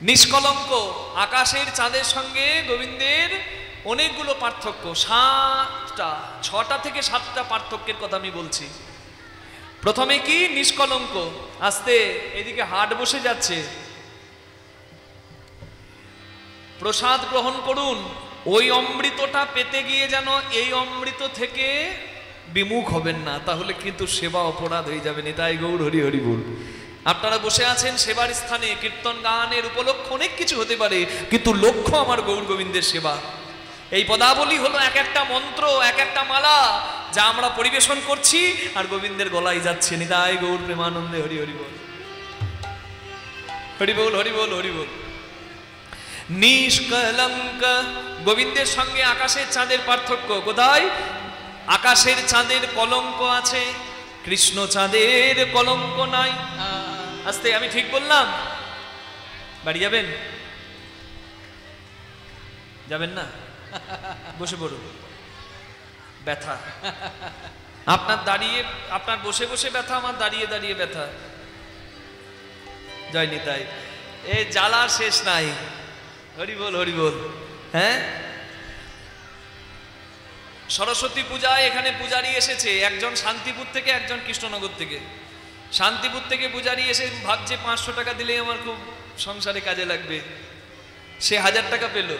নিষ্কলঙ্ক আকাশের চাঁদের সঙ্গে গোবিন্দের অনেকগুলো পার্থক্য, 6টা থেকে 7টা পার্থক্যের কথা আমি বলছি। প্রথমে কি? নিষ্কলঙ্ক। আস্তে, এদিকে হাট বসে যাচ্ছে, প্রসাদ গ্রহণ করুন। ওই অমৃতটা পেতে গিয়ে যেন এই অমৃত থেকে বিমুখ হবেন না, তাহলে কিন্তু সেবা অপরাধ হয়ে যাবে। নিতাই গৌর হরি হরি বল। আপনারা বসে আছেন সেবার স্থানে, কীর্তন গানের উপলক্ষ অনেক কিছু হতে পারে, কিন্তু লক্ষ্য আমার গৌর গোবিন্দের সেবা। এই পদাবলী হলো এক একটা মন্ত্র, এক একটা মালা, যা আমরা পরিবেশন করছি আর গোবিন্দের গলায় যাচ্ছে। নিতাই গৌর প্রেমানন্দে হরি হরি বল। হরি বল, হরি বল, হরি বল। নিষ্কলঙ্ক গোবিন্দের সঙ্গে আকাশের চাঁদের পার্থক্য কোথায়? আকাশের চাঁদের কলঙ্ক আছে, কৃষ্ণ চাঁদের কলঙ্ক নাই। আস্তে, আমি ঠিক বললাম? বাড়ি যাবেন? যাবেন না? বসে পড়ুন। ব্যথা আপনার দাঁড়িয়ে, আপনার বসে বসে ব্যথা, আমার দাঁড়িয়ে দাঁড়িয়ে ব্যথা। জয় নিতাই। এ জ্বালার শেষ নাই। হরি বল, হরি বল। হ্যাঁ, সরস্বতী পূজায় এখানে পূজারি এসেছে, একজন শান্তিপুর থেকে, একজন কৃষ্ণনগর থেকে। শান্তিপুর থেকে পূজারি এসে ভাবছে 500 টাকা দিলেই আমার খুব সংসারে কাজে লাগবে, সে 1000 টাকা পেল।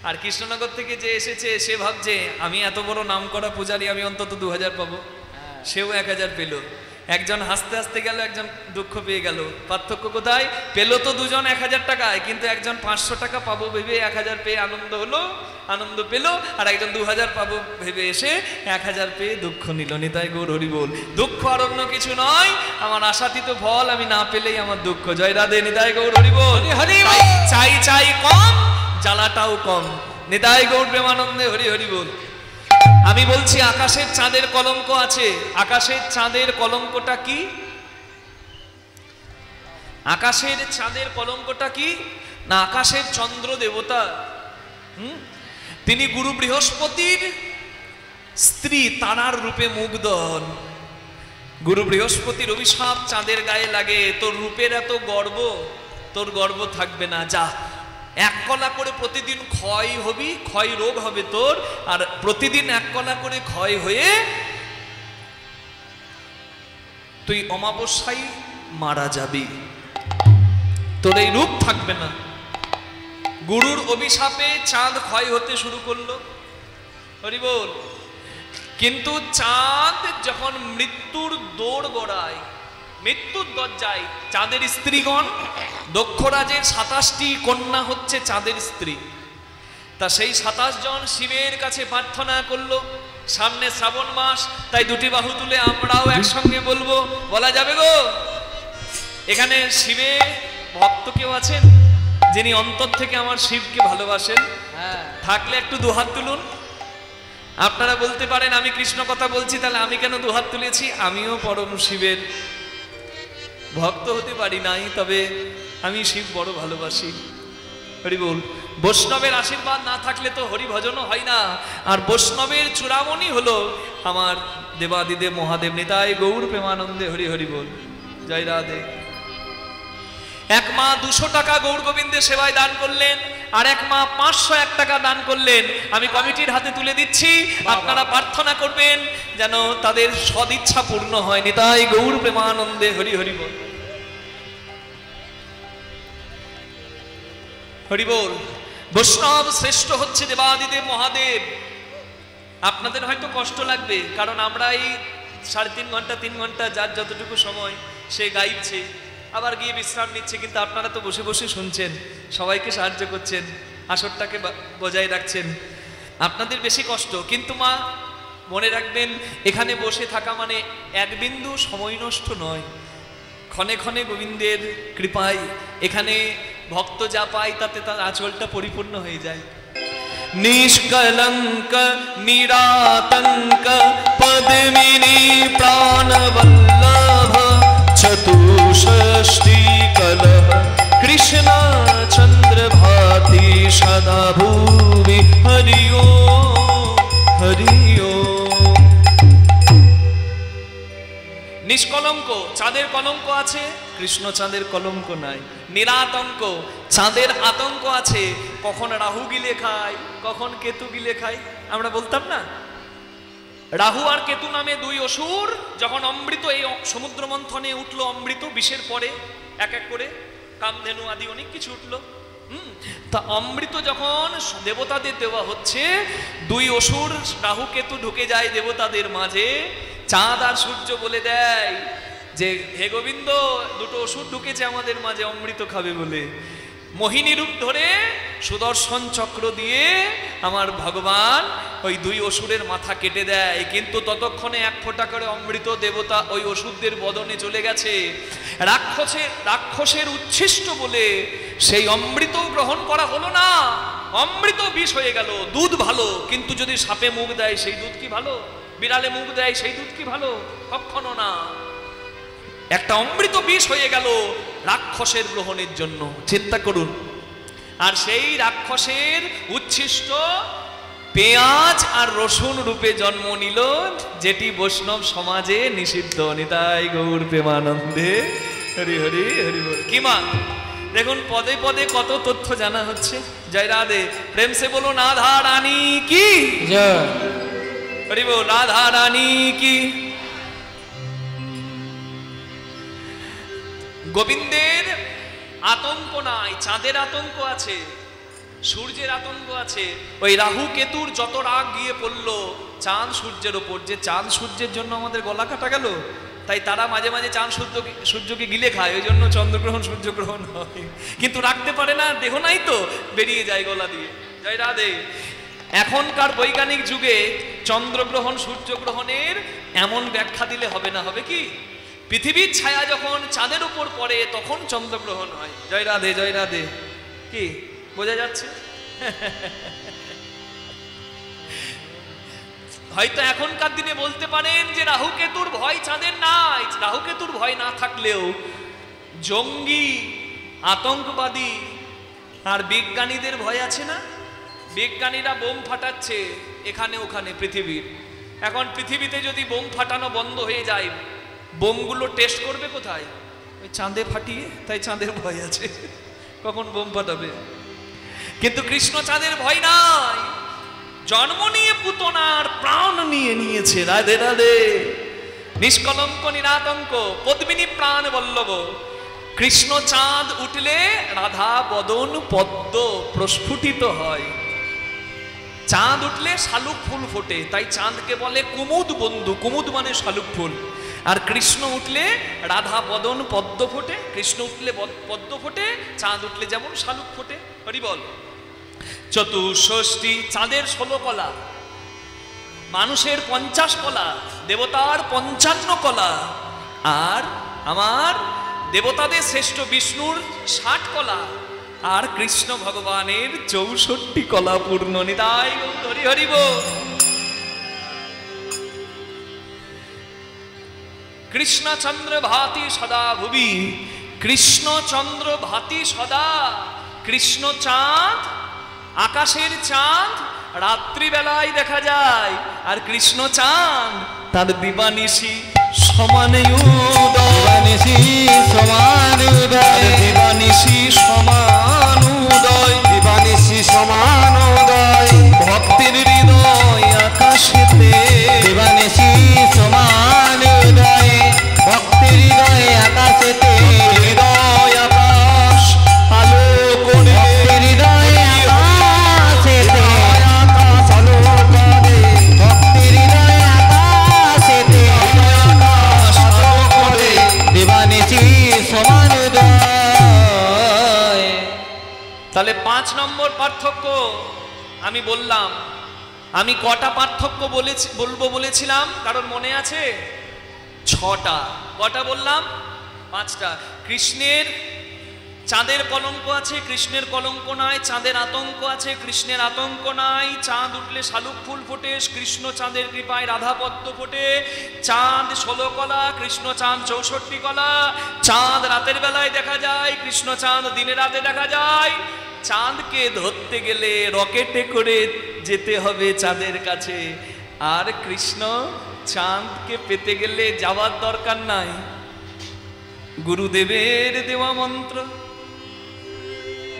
আর কৃষ্ণনগর থেকে যে এসেছে সে ভাবছে আমি এত বড় নাম করা পূজারি, আমি অন্তত 2000 পাবো, সেও 1000 পেল। একজন হাসতে হাসতে গেল, একজন দুঃখ পেয়ে গেল। পার্থক্য কোথায়? পেল তো দুজন 1000 টাকায়, কিন্তু একজন 500 টাকা পাবো ভেবে 1000 পেয়ে আনন্দ হলো, আনন্দ পেল, আর একজন 2000 পাবো ভেবে এসে 1000 পেয়ে দুঃখ নিল। নিতাই গৌর হরি বল। দুঃখ আর অন্য কিছু নয়, আমার আশাতীত ফল আমি না পেলেই আমার দুঃখ। জয় রাধে। নিতাই গৌর হরি বল। চাই চাই কম, জ্বালাটাও কম। নিতাই গৌর প্রেমানন্দে হরি হরি বল। আমি বলছি আকাশের চাঁদের কলঙ্ক আছে। আকাশের চাঁদের কলঙ্কটা কি? আকাশের চাঁদের কলঙ্কটা কি না, আকাশের চন্দ্র দেবতা তিনি গুরু বৃহস্পতির স্ত্রী তারার রূপে মুগ্ধ হন। গুরু বৃহস্পতির অভিশাপ চাঁদের গায়ে লাগে, তোর রূপের এত গর্ব, তোর গর্ব থাকবে না, যা এক কলা করে প্রতিদিন ক্ষয় হবি, ক্ষয় রোগ হবে তোর, আর প্রতিদিন এক কলা করে ক্ষয় হয়ে তুই অমাবস্যায় মারা যাবি, তোর এই রূপ থাকবে না। গুরুর অভিশাপে চাঁদ ক্ষয় হতে শুরু করলো, হরি বল। কিন্তু চাঁদ যখন মৃত্যুর দৌড় গড়ায়, মৃত্যুর দরজায়, চাঁদের স্ত্রীগণ, দক্ষরাজের 27টি কন্যা হচ্ছে চাঁদের স্ত্রী, তা সেই 27 জন শিবের কাছে প্রার্থনা করলো, সামনে শ্রাবণ মাস, তাই দুটি বাহু তুলে আমরাও একসঙ্গে বলবো, বলা যাবে গো? এখানে শিবে ভক্ত কেউ আছেন যিনি অন্তর থেকে আমার শিবকে ভালোবাসেন? থাকলে একটু দুহাত তুলুন। আপনারা বলতে পারেন আমি কৃষ্ণ কথা বলছি, তাহলে আমি কেন দুহাত তুলেছি? আমিও পরম শিবের ভক্ত হতে পারি নাই, তবে আমি শিব বড় ভালোবাসি, হরি বল। বৈষ্ণবের আশীর্বাদ না থাকলে তো হরি ভজনও হয় না, আর বৈষ্ণবের চূড়ামণি হলো আমার দেবাদিদেব মহাদেব, নিতাই গৌর প্রেমানন্দে, হরি হরি বল, জয় রাধে। এক মা 200 টাকা গৌর গোবিন্দের সেবায় দান করলেন, আর এক মা 501 টাকা দান করলেন। আমি কমিটির হাতে তুলে দিচ্ছি, আপনারা প্রার্থনা করবেন যেন তাদের সদিচ্ছা পূর্ণ হয়, নিতাই গৌর প্রেমানন্দে, হরি হরি বল, হরি বল। বৈষ্ণব শ্রেষ্ঠ হচ্ছে দেবাদিদেব মহাদেব। আপনাদের হয়তো কষ্ট লাগবে, কারণ আমরা এই 3.5 ঘন্টা 3 ঘন্টা যার যতটুকু সময় সে গাইছে, আবার গিয়ে বিশ্রাম নিচ্ছে, কিন্তু আপনারা তো বসে বসে শুনছেন, সবাইকে সাহায্য করছেন, আসরটাকে বজায় রাখছেন, আপনাদের বেশি কষ্ট। কিন্তু মা মনে রাখবেন, এখানে বসে থাকা মানে এক বিন্দু সময় নষ্ট নয়, ক্ষণে ক্ষণে গোবিন্দের কৃপায় এখানে ভক্ত যা পায় তাতে তার আঁচলটা পরিপূর্ণ হয়ে যায়। নিষ্কলঙ্ক নিরাতঙ্ক পদ্মিনী প্রাণবল্লভ চতুষষ্টি কলহ কৃষ্ণ চন্দ্র ভাতি সদা ভূমি, হরি ওম হরি ওম। নিষ্কলঙ্ক, চাঁদের কলঙ্ক আছে, কৃষ্ণ চাঁদের কলঙ্ক নাই। নিরাতঙ্ক, চাঁদের আতঙ্ক আছে, কখন রাহু গিলে খায়, কখন কেতু গিলে খায়, আমরা বলতাম না? রাহু আর কেতু নামে 2 অসুর যখন অমৃত, এই সমুদ্র মন্থনে উঠলো অমৃত বিষের পরে, এক এক করে কামধেনু আদি অনেক কিছু উঠলো। তা অমৃত যখন দেবতাদের দেওয়া হচ্ছে, 2 অসুর রাহু কেতু ঢুকে যায় দেবতাদের মাঝে। চাঁদ আর সূর্য বলে দেয় যে হে গোবিন্দ, 2 অসুর ঢুকেছে আমাদের মাঝে অমৃত খাবে বলে। মোহিনী রূপ ধরে সুদর্শন চক্র দিয়ে আমার ভগবান ওই 2 অসুরের মাথা কেটে দেয়, কিন্তু ততক্ষণে 1 ফোঁটা করে অমৃত দেবতা ওই অসুরদের বদনে চলে গেছে। রাক্ষসের উচ্ছিষ্ট বলে সেই অমৃত গ্রহণ করা হলো না, অমৃত বিষ হয়ে গেল। দুধ ভালো, কিন্তু যদি সাপে মুখ দেয় সেই দুধ কি ভালো? বিড়ালে মুখ দেয় সেই দুধ কি ভালো? কখনো না। একটা অমৃত বিষ হয়ে গেল রাক্ষসের গ্রহণের জন্য, চিন্তা করুন। আর সেই রাক্ষসের উচ্ছিষ্ট পেঁয়াজ আর রসুন রূপে জন্ম নিল, যেটি বৈষ্ণব সমাজে নিষিদ্ধ। নিতাই গৌর প্রেমানন্দে, হরি হরি হরি বল। কি মা দেখুন, পদে পদে কত তথ্য জানা হচ্ছে। জয় রাধে, প্রেম সে বলো রাধা রানী কি জয়, হরি বল, রাধা রানী কি। গোবিন্দের আতঙ্ক নাই, চাঁদের আতঙ্ক আছে, সূর্যের আতঙ্ক আছে। ওই রাহু কেতুর যত রাগ গিয়ে পড়লো চাঁদ সূর্যের ওপর, যে চাঁদ সূর্যের জন্য আমাদের গলা কাটা গেল, তাই তারা মাঝে মাঝে চাঁদ সূর্যকে গিলে খায়, ওই জন্য চন্দ্রগ্রহণ সূর্যগ্রহণ হয়, কিন্তু রাখতে পারে না, দেহ নাই তো, বেরিয়ে যায় গলা দিয়ে। জয় রাধে। এখনকার বৈজ্ঞানিক যুগে চন্দ্রগ্রহণ সূর্যগ্রহণের এমন ব্যাখ্যা দিলে হবে না, হবে কি? পৃথিবীর ছায়া যখন চাঁদের উপর পড়ে তখন চন্দ্রগ্রহণ হয়। জয় রাধে, জয় রাধে। কি বোঝা যাচ্ছে? হয়তো এখনকার দিনে বলতে পারেন যে রাহু কেতুর ভয় চাঁদের নাই। রাহু কেতুর ভয় না থাকলেও জঙ্গি, আতঙ্কবাদী আর বিজ্ঞানীদের ভয় আছে না? বিজ্ঞানীরা বোম ফাটাচ্ছে এখানে ওখানে পৃথিবীর। এখন পৃথিবীতে যদি বোম ফাটানো বন্ধ হয়ে যায়, বোমগুলো টেস্ট করবে কোথায়? ওই চাঁদে ফাটিয়ে। তাই চাঁদের ভয় আছে, কখন বোম ফাটাবে। কিন্তু কৃষ্ণ চাঁদের ভয় নাই। জন্ম নিয়ে পুতনার প্রাণ নিয়ে নিয়েছে। রাধে রাধে। নিষ্কলঙ্ক নিরাতঙ্ক পদ্মিনী প্রাণ বল্লভ। কৃষ্ণ চাঁদ উঠলে রাধা বদন পদ্ম প্রস্ফুটিত হয়। চাঁদ উঠলে শালুক ফুল ফোটে, তাই চাঁদকে বলে কুমুদ বন্ধু। কুমুদ মানে শালুক ফুল। আর কৃষ্ণ উঠলে রাধা বদন পদ্ম ফোটে। কৃষ্ণ উঠলে পদ্ম ফোটে, চাঁদ উঠলে যেমন শালুক ফোটে। হরি বল। চতুষষ্ঠী, চাঁদের 16 কলা, মানুষের 50 কলা, দেবতার 55 কলা, আর আমার দেবতাদের শ্রেষ্ঠ বিষ্ণুর 60 কলা, আর কৃষ্ণ ভগবানের 64 কলা পূর্ণ। নিতাই হরি হরি বল। কৃষ্ণচন্দ্র ভাতি সদা ভুবি। কৃষ্ণচন্দ্র ভাতি সদা। কৃষ্ণ চাঁদ, আকাশের চাঁদ রাত্রিবেলায় দেখা যায়, আর কৃষ্ণ চাঁদ তার দিবানিশি সমানে উদয়। দিবানিশি সমান উদয়। দিবানিশি সমান উদয়। ভক্তের হৃদয় আকাশেতে। দিবানিশি সমান উদয়। ভক্তের হৃদয় আকাশেতে। হৃদয় আকাশ আলো করে। হৃদয় আকাশেতে। আকাশ আলো করে। ভক্তের হৃদয় আকাশেতে। আকাশ আলো করে। দিবানিশি সমান উদয়। তাহলে 5 নম্বর পার্থক্য আমি বললাম। আমি কটা পার্থক্য বলবো বলেছিলাম? কারণ মনে আছে? 6টা। কটা বললাম? 5টা। কৃষ্ণের চাঁদের কলঙ্ক আছে, কৃষ্ণের কলঙ্ক নাই। চাঁদের আতঙ্ক আছে, কৃষ্ণের আতঙ্ক নাই। চাঁদ উঠলে শালুক ফুল ফোটে, কৃষ্ণ চাঁদের কৃপায় রাধা পদ্ম ফোটে। চাঁদ 16 কলা, কৃষ্ণ চাঁদ 64 কলা। চাঁদ রাতের বেলায় দেখা যায়, কৃষ্ণ চাঁদ দিনে রাতে দেখা যায়। চাঁদকে ধরতে গেলে রকেটে করে যেতে হবে চাঁদের কাছে, আর কৃষ্ণ চাঁদকে পেতে গেলে যাওয়ার দরকার নাই। গুরুদেবের দেওয়া মন্ত্র,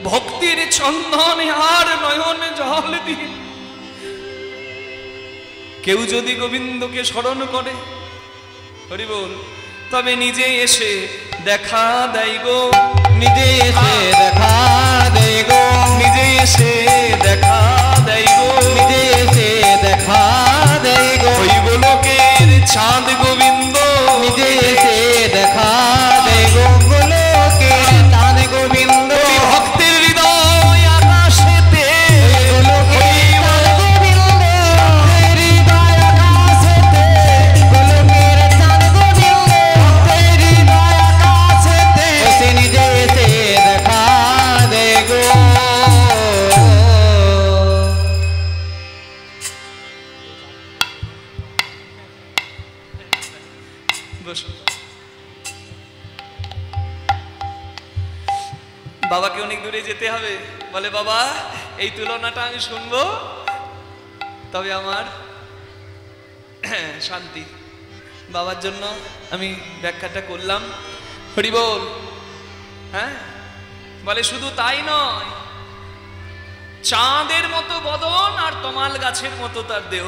ভক্তির চন্দনে আর নয়ন জল দিয়ে কেউ যদি গোবিন্দকে স্মরণ করে, হরি বল, তবে নিজে এসে দেখা দেয় গো। নিজে এসে দেখা দেয় গো। নিজে এসে দেখা দেয় গো। নিজে এসে দেখা দেয় গো। ওই গোলকের চাঁদ গোবিন্দ নিজে এসে দেখা দেয় গো। গোলকের চাঁদ গোবিন্দ। ভক্তের হৃদয় আকাশেতে। গোলকের চাঁদ গোবিন্দ। হৃদয় আকাশেতে। গোলকের চাঁদ গোবিন্দ। হৃদয় আকাশেতে। সে নিজে এসে দেখা দেয় গো। বাবাকে অনেক দূরে যেতে হবে, বলে বাবা এই তুলনাটা আমি শুনবো তবে আমার শান্তি। বাবার জন্য আমি ব্যাখ্যাটা করলাম। হরি বল। হ্যাঁ, বলে শুধু তাই নয়, চাঁদের মতো বদন আর তমাল গাছের মতো তার দেহ।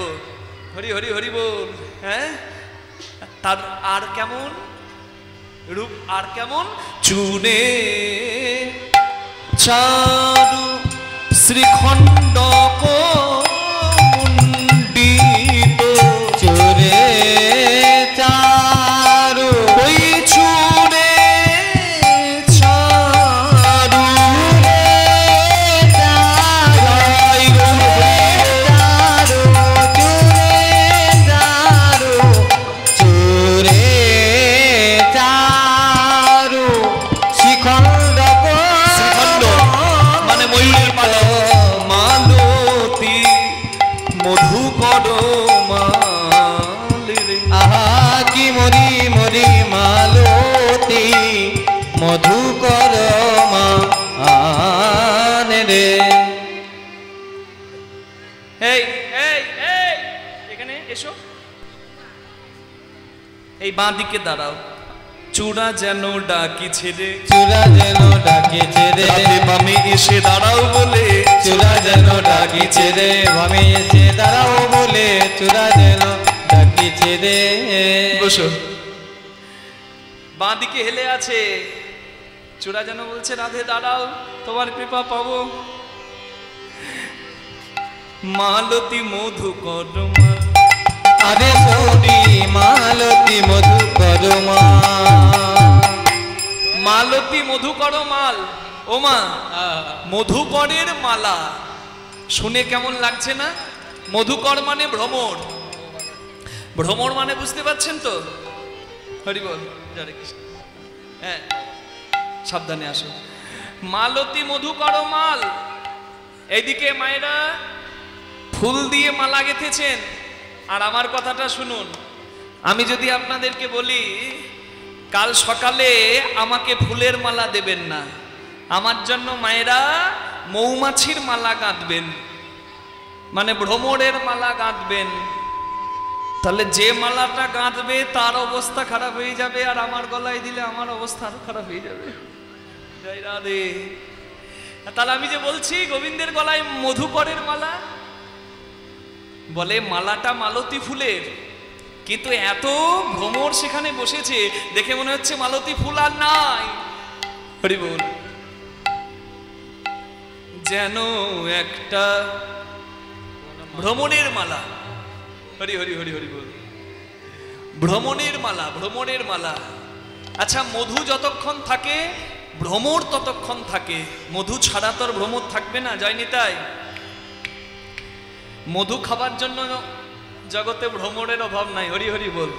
হরি হরি হরি বল। হ্যাঁ, তার আর কেমন রূপ, আর কেমন চুনে চারু শ্রীখণ্ড মুন্ডিত। চুরে চারু ওই চুরে চারু। চুরে চারু শ্রীখণ্ড মানে ময়ূরের পালক। মালতী মধুকর মালে রে। আহা কি মরি মরি মালতী মধু এই এই এই এখানে এসো, এই বাঁ দিকে দাঁড়াও। চূড়া যেন ডাকিছে রে, চূড়া যেন ডাকিছে রে, বামে এসে দাঁড়াও বলে চূড়া যেন ডাকিছে রে, বামে এসে দাঁড়াও বলে চূড়া যেন ডাকিছে রে। বসো। বাঁ দিকে হেলে আছে, চূড়া যেন বলছে রাধে দাঁড়াও, তোমার কৃপা পাবো। মালতী মধু করমা, আরে সৌরি মালতী মধু করমা, মালতী মধু করমাল। ও মা, মধুকরের মালা শুনে কেমন লাগছে না? মধুকর মানে ভ্রমর, ভ্রমর মানে বুঝতে পারছেন তো? হরি বল, হরে কৃষ্ণ। হ্যাঁ, সাবধানে আসো। মালতী মধুকর মাল। এইদিকে মায়েরা ফুল দিয়ে মালা গেঁথেছেন। আর আমার কথাটা শুনুন, আমি যদি আপনাদেরকে বলি কাল সকালে আমাকে ফুলের মালা দেবেন না, আমার জন্য মায়েরা মৌমাছির মালা গাঁথবেন, মানে ভ্রমরের মালা গাঁথবেন, তাহলে যে মালাটা গাঁথবে তার অবস্থা খারাপ হয়ে যাবে, আর আমার গলায় দিলে আমার অবস্থা আরো খারাপ হয়ে যাবে। জয় রাধে। তাহলে আমি যে বলছি গোবিন্দের গলায় মধুকরের মালা, বলে মালাটা মালতী ফুলের, কিন্তু এত ভ্রমর সেখানে বসেছে দেখে মনে হচ্ছে মালতী ফুল আর নাই। হরি বল। যেন একটা ভ্রমণের মালা। হরি হরি হরি হরি বল। ভ্রমণের মালা, ভ্রমণের মালা। আচ্ছা, মধু যতক্ষণ থাকে ভ্রমর ততক্ষণ থাকে, মধু ছাড়া তো আর ভ্রমর থাকবে না। যায়নি তাই? মধু খাবার জন্য জগতে ভ্রমরের অভাব নাই। হরি হরি বল।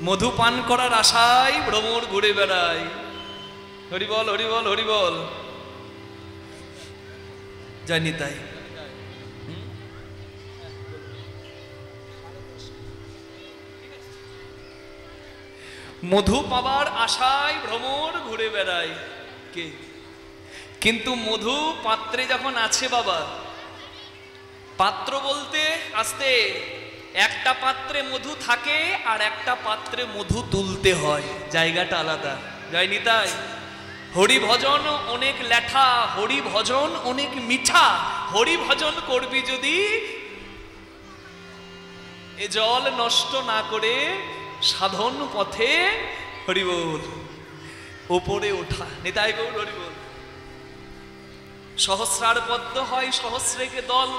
মধু পান করার আশায় ভ্রমর ঘুরে বেড়ায়। হরি বল হরি বল হরি বল। যায়নি তাই? মধু পাবার আশায় ভ্রমর ঘুরে বেড়ায় কে? কিন্তু মধু পাত্রে যখন আছে বাবা, পাত্র বলতে আসতে একটা পাত্রে মধু থাকে আর একটা পাত্রে মধু তুলতে হয়, জায়গাটা আলাদা। যায়নি তাই? হরি ভজন অনেক লেঠা, হরি ভজন অনেক মিঠা। হরি ভজন করবি যদি এ জল নষ্ট না করে সাধন পথে হরি বল ওপরে ওঠা। নিতাই গৌর হরি বল। সহস্রার পদ্ম হয় সহস্রেকে দল,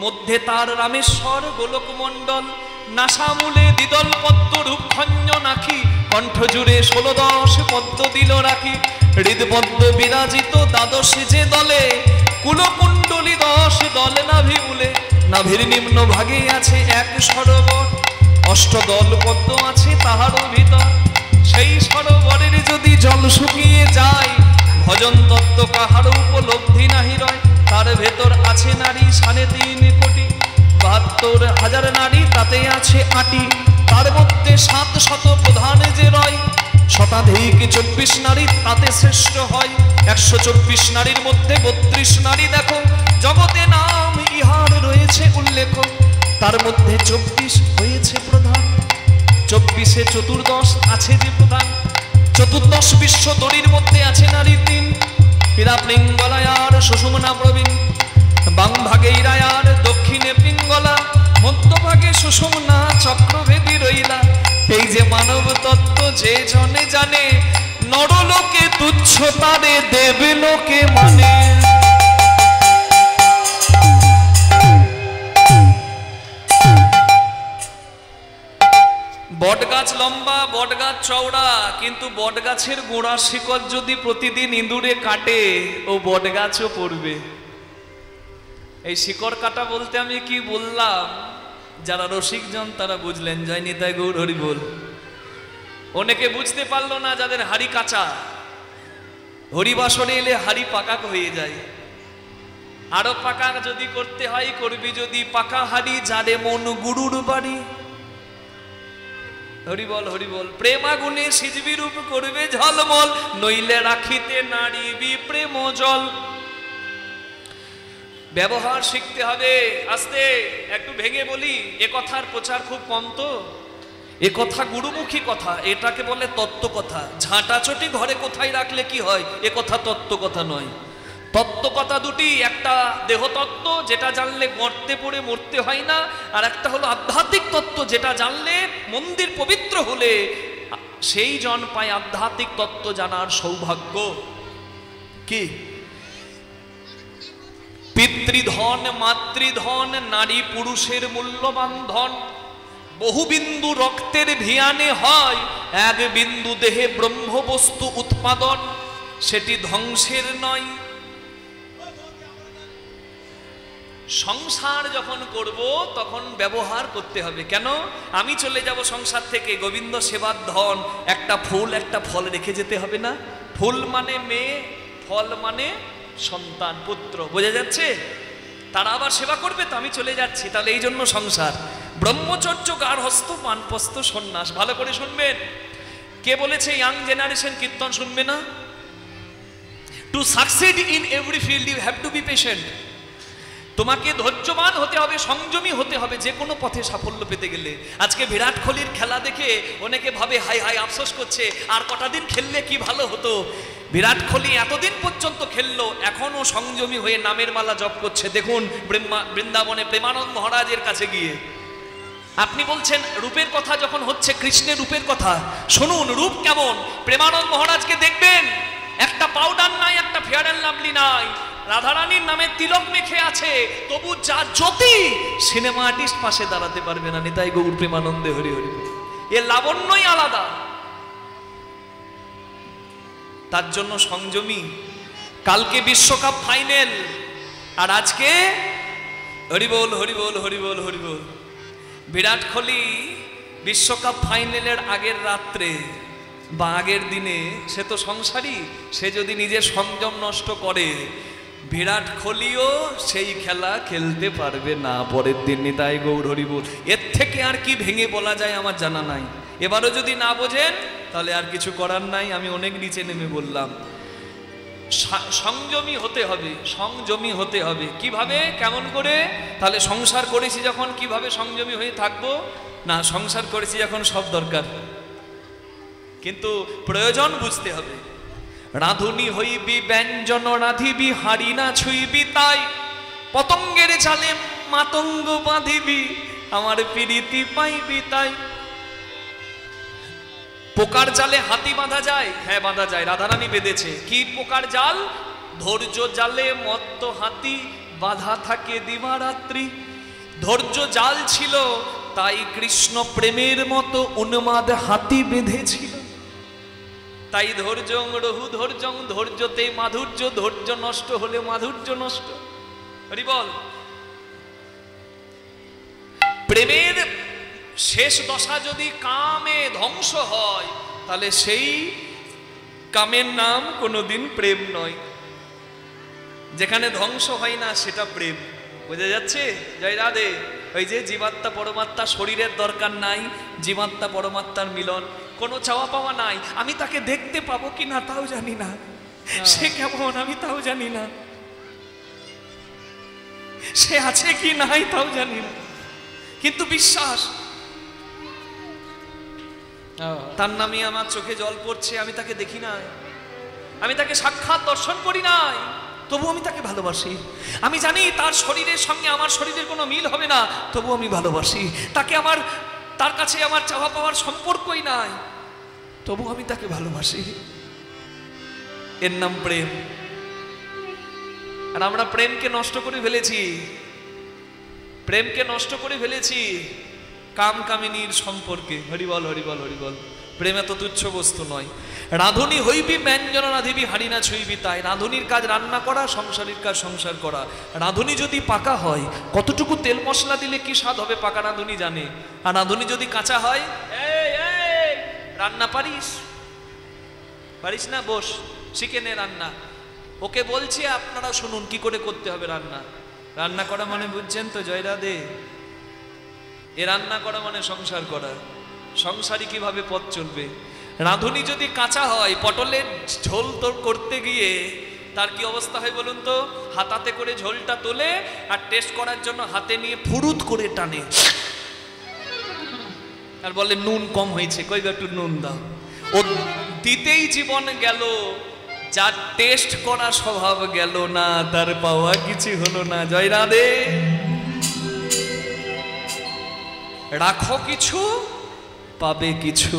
মধ্যে তার রামেশ্বর গোলক মণ্ডল। নাসামূলে দ্বিদল পদ্ম রূপখঞ্জ নাখি, কণ্ঠ জুড়ে 16-10 পদ্ম দিল রাখি। হৃদপদ্ম বিরাজিত দ্বাদশ যে দলে, কুলকুণ্ডলী 10 দল নাভি মূলে। নাভির নিম্ন ভাগে আছে এক সরোবর, অষ্টদল পদ্ম আছে তাহারও ভিতর। সেই সরোবরের যদি জল শুকিয়ে যায়, ভজন তত্ত্ব কাহার উপলব্ধি নাহি রয়। তার ভেতর আছে নারী 3.5 কোটি, 72,000 নারী তাতে আছে 8টি। তার মধ্যে 700 প্রধান যে রয়, শতাধিক 24 নারী তাতে শ্রেষ্ঠ হয়। 124 নারীর মধ্যে 32 নারী দেখো, জগতে নাম ইহার রয়েছে উল্লেখ। তার মধ্যে 24 হয়েছে প্রধান, 24-এ 14 আছে যে প্রধান। 14 বিশ্ব দড়ির মধ্যে আছে নারী 3, হীরা পিঙ্গলায়ার সুষুম্না প্রবীণ। বাম ভাগে ইরায়ার, দক্ষিণে পিঙ্গলা, মধ্যভাগে সুষুম্না চক্রভেদী রইলা। এই যে মানব তত্ত্ব যে জনে জানে, নরলোকে তুচ্ছ তারে দেবলোকে মানে। বটগাছ লম্বা, বটগাছ চওড়া, কিন্তু বটগাছের গোড়া শিকড় যদি প্রতিদিন ইঁদুরে কাটে, ও বটগাছও পড়বে। এই শিকড় কাটা বলতে আমি কি বললাম, যারা রসিকজন তারা বুঝলেন। জয় নিতাই গৌর হরি বল। অনেকে বুঝতে পারলো না, যাদের হাড়ি কাঁচা, হরিবাসরে এলে হাড়ি পাকা হয়ে যায়। আরো পাকা যদি করতে হয় করবি যদি পাকা হাড়ি, যারে মন গুরুর বাড়ি। হরি বল হরি বল। প্রেম আগুনে সিজবি রূপ করবে ঝলমল, নইলে রাখিতে নাড়িবি প্রেম জল। ব্যবহার শিখতে হবে। আস্তে একটু ভেঙে বলি, এ কথার প্রচার খুব কম তো। এ কথা গুরুমুখী কথা, এটাকে বলে তত্ত্ব কথা। ঝাঁটাচটি ঘরে কোথায় রাখলে কি হয়, এ কথা তত্ত্ব কথা নয়। তত্ত্ব কথা দুটি, একটা দেহতত্ত্ব যেটা জানলে গর্তে পড়ে মরতে হয় না, আর একটা হলো আধ্যাত্মিক তত্ত্ব যেটা জানলে মন্দির পবিত্র হলে সেই জন পায় আধ্যাত্মিক তত্ত্ব জানার সৌভাগ্য। কি? পিতৃধন মাতৃধন নারী পুরুষের মূল্যবান ধন। বহু বিন্দু রক্তের ভিয়ানে হয় এক বিন্দু দেহে ব্রহ্মবস্তু উৎপাদন, সেটি ধ্বংসের নয়। সংসার যখন করব তখন ব্যবহার করতে হবে। কেন? আমি চলে যাব সংসার থেকে, গোবিন্দ সেবার ধন, একটা ফুল একটা ফল রেখে যেতে হবে না? ফুল মানে মেয়ে, ফল মানে সন্তান পুত্র, বোঝা যাচ্ছে? তারা আবার সেবা করবে তো, আমি চলে যাচ্ছি। তাহলে এই জন্য সংসার। ব্রহ্মচর্য গার্হস্থ বানপ্রস্থ সন্ন্যাস। ভালো করে শুনবেন। কে বলেছে ইয়াং জেনারেশন কীর্তন শুনবে না? To succeed in every field you have to be patient. তোমাকে ধৈর্যবান হতে হবে, সংযমী হতে হবে যে কোনো পথে সাফল্য পেতে গেলে। আজকে বিরাট কোহলির খেলা দেখে অনেকে ভাবে হাই হাই আফসোস করছে, আর কটা দিন খেললে কি ভালো হতো। বিরাট কোহলি এতদিন পর্যন্ত খেললো, এখনো সংযমী হয়ে নামের মালা জপ করছে। দেখুন বৃন্দাবনে প্রেমানন্দ মহারাজের কাছে গিয়ে। আপনি বলছেন রূপের কথা যখন হচ্ছে, কৃষ্ণের রূপের কথা শুনুন, রূপ কেমন। প্রেমানন্দ মহারাজকে দেখবেন, একটা পাউডার নাই, একটা ফেয়ার অ্যান্ড লাভলি নাই, রাধারানীর নামে তিলক মেখে আছে, তবু যা জ্যোতি, সিনেমা আর্টিস্ট পাশে দাঁড়াতে পারবে না। নিতাই গৌর প্রেমানন্দে হরি হরি। এ লাবণ্যই আলাদা। তার জন্য সংযমী। কালকে বিশ্বকাপ ফাইনাল, আর আজকে হরি বল হরি বল হরি বল হরি বল। বিরাট কোহলি বিশ্বকাপ ফাইনালের আগের রাত্রে বা আগের দিনে, সে তো সংসারী, সে যদি নিজের সংযম নষ্ট করে, বিরাট কোহলিও সেই খেলা খেলতে পারবে না পরের দিন। নিতাই গৌর হরি বল। এর থেকে আর কি ভেঙে বলা যায় আমার জানা নাই। এবারও যদি না বোঝেন তাহলে আর কিছু করার নাই। আমি অনেক নিচে নেমে বললাম। সংযমী হতে হবে, সংযমী হতে হবে। কিভাবে, কেমন করে? তাহলে সংসার করেছি যখন কিভাবে সংযমী হয়ে থাকবো? না, সংসার করেছি যখন সব দরকার, কিন্তু প্রয়োজন বুঝতে হবে। রাঁধুনি হইবি ব্যঞ্জন রাঁধিবি, হাড়ি না ছুইবি তাই, পতঙ্গের জালে মাতঙ্গ বাঁধিবি, আমার প্রীতি পাইবি তাই। পোকার জালে হাতি বাঁধা যায়? হ্যাঁ বাঁধা যায়, রাধারানী বেঁধেছে। কি পোকার জাল? ধৈর্য জালে মত্ত হাতি, বাঁধা থাকে দিবারাত্রি। ধৈর্য জাল ছিল, তাই কৃষ্ণ প্রেমের মতো উন্মাদ হাতি বেঁধেছিল। তাই ধৈর্যং রহু ধৈর্যং, ধৈর্যতে মাধুর্য, ধৈর্য নষ্ট হলে মাধুর্য নষ্ট। হরি বল। প্রেমের শেষ দশা যদি কামে ধ্বংস হয়, তাহলে সেই কামের নাম কোনোদিন প্রেম নয়। যেখানে ধ্বংস হয় না সেটা প্রেম। বোঝা যাচ্ছে? জয় রাধে। ওই যে জীবাত্মা পরমাত্মা, শরীরের দরকার নাই, জীবাত্মা পরমাত্মার মিলন, কোনো চাওয়া পাওয়া নাই। আমি তাকে দেখতে পাবো কি না তাও জানি না, সে কেমন আমি তাও জানি না, সে আছে কি নাই তাও জানি না, কিন্তু বিশ্বাস তার নামে আমার চোখে জল পড়ছে। আমি তাকে দেখি নাই, আমি তাকে সাক্ষাৎ দর্শন করি নাই, তবু আমি তাকে ভালোবাসি। আমি জানি তার শরীরের সঙ্গে আমার শরীরের কোনো মিল হবে না, তবু আমি ভালোবাসি তাকে। তার কাছে আমার চাওয়া পাওয়ার সম্পর্কই নাই, তবু আমি তাকে ভালোবাসি। এর নাম প্রেম। আর আমরা প্রেমকে নষ্ট করে ফেলেছি, প্রেমকে নষ্ট করে ফেলেছি কাম কামিনীর সম্পর্কে। হরিবল হরিবল হরিবল। প্রেম এত তুচ্ছ বস্তু নয়। রাঁধুনি হইবি ব্যঞ্জন রাঁধিবি, হাড়ি না ছুঁইবি তাই। রাঁধুনির কাজ রান্না করা, সংসারের কাজ সংসার করা। রাঁধুনি যদি পাকা হয়, কতটুকু তেল মশলা দিলে কি স্বাদ হবে পাকা রাঁধুনি জানে। আর রাঁধুনি যদি কাঁচা হয়, রান্না পারিস? পারিস না? বস, শিখে নে রান্না। ওকে বলছি আপনারা শুনুন কি করে করতে হবে রান্না। রান্না করা মানে বুঝছেন তো? জয় রাধে। এ রান্না করা মানে সংসার করা। সংসারী কিভাবে পথ চলবে? রাঁধুনি যদি কাঁচা হয়, পটলের ঝোল তোর করতে গিয়ে তার কি অবস্থা হয় বলুন তো? হাতাতে করে ঝোলটা তোলে আর টেস্ট করার জন্য হাতে নিয়ে ফুরুত করে টানে আর বলে নুন কম হয়েছে, কই একটু নুন দাও। ও দিতেই জীবন গেল, যার টেস্ট করা স্বভাব গেল না, তার পাওয়া কিছু হলো না। জয় রাধে। রাখো কিছু পাবে কিছু।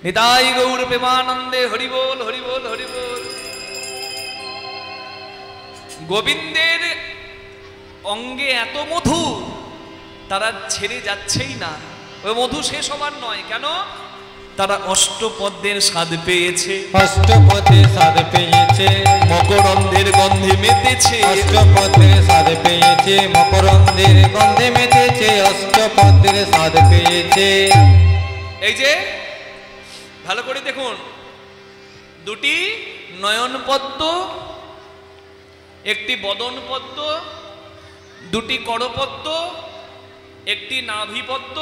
নিতাই গৌর প্রেমানন্দে হরি বল, হরি বল, হরি বল। গোবিন্দের অঙ্গে এত মধু, তারা ছেড়ে যাচ্ছেই না। ওই মধু শেষ হবার নয়, কেন? তারা অষ্টপদ্মের স্বাদ পেয়েছে, অষ্টপদের স্বাদ পেয়েছে, মকরন্দের গন্ধে মেতেছে। অষ্টপদের স্বাদ পেয়েছে, মকরন্দের গন্ধে মেতেছে, অষ্টপদের স্বাদ পেয়েছে। এই যে ভালো করে দেখুন, দুটি নয়ন পদ্ম, একটি বদন পদ্ম, দুটি করপদ্ম, একটি নাভি পদ্ম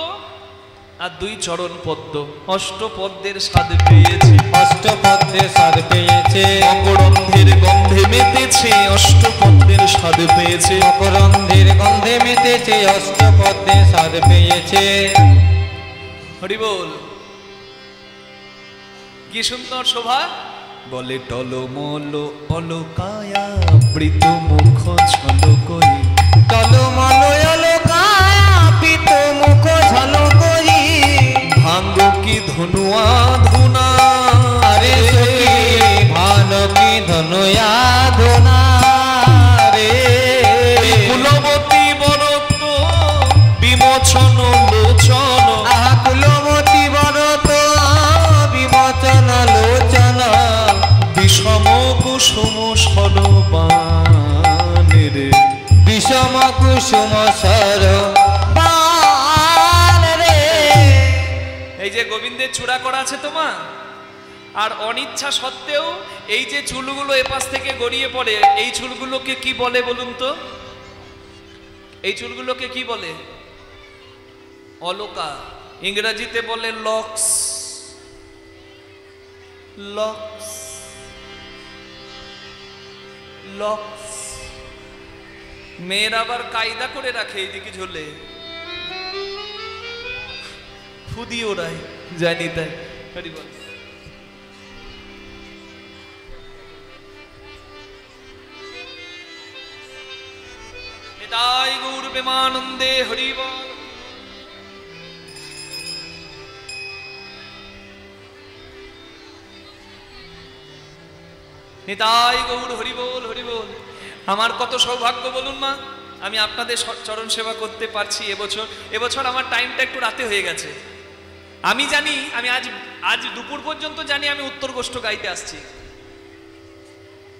আর দুই চরণ পদ্ম। অষ্টপদ্মের স্বাদ পেয়েছে, অষ্টপদের স্বাদ পেয়েছে, মকরন্দের গন্ধে মেতেছে। অষ্টপদ্মের স্বাদ পেয়েছে, মকরন্দের গন্ধে মেতেছে, অষ্টপদের স্বাদ পেয়েছে। হরি বল। কি সুন্দর শোভা! বলে টলমল অলকায়া বৃত মুখ ঝলকই, টলমল অলকায়া বৃত মুখ ঝলকই, ভাঙ্গ কি ধনুয়া ধুনা রে সখী, ভাঙ্গ কি ধনুয়া ধুনা রে। কুলবতী বরত বিমোচন লোচন, কুলবতী বরত বিমোচন লোচন, বিষম কুসুম সরবানের, বিষম কুসুম সরবান রে। এই যে গোবিন্দের চূড়া করা আছে তোমার, আর অনিচ্ছা সত্ত্বেও এই যে চুলগুলো এপাশ থেকে গড়িয়ে পড়ে, এই চুলগুলোকে কি বলে বলুন তো? এই চুলগুলোকে কি বলে? অলকা। ইংরেজিতে বলে লক্স। Locks, locks. মেয়েরা আবার কায়দা করে রাখে এইদিকে ঝোলে, ফুদি ওরাই, জানি তাই। হরি বল। নিতাই গৌর প্রেমানন্দে হরি বল। নিতাই গৌর হরি বল, হরি বল। আমার কত সৌভাগ্য বলুন মা, আমি আপনাদের চরণ সেবা করতে পারছি এবছর। এবছর আমার টাইমটা একটু রাতে হয়ে গেছে। আমি জানি, আমি আজ দুপুর পর্যন্ত জানি আমি উত্তর গোষ্ঠ গাইতে আসছি,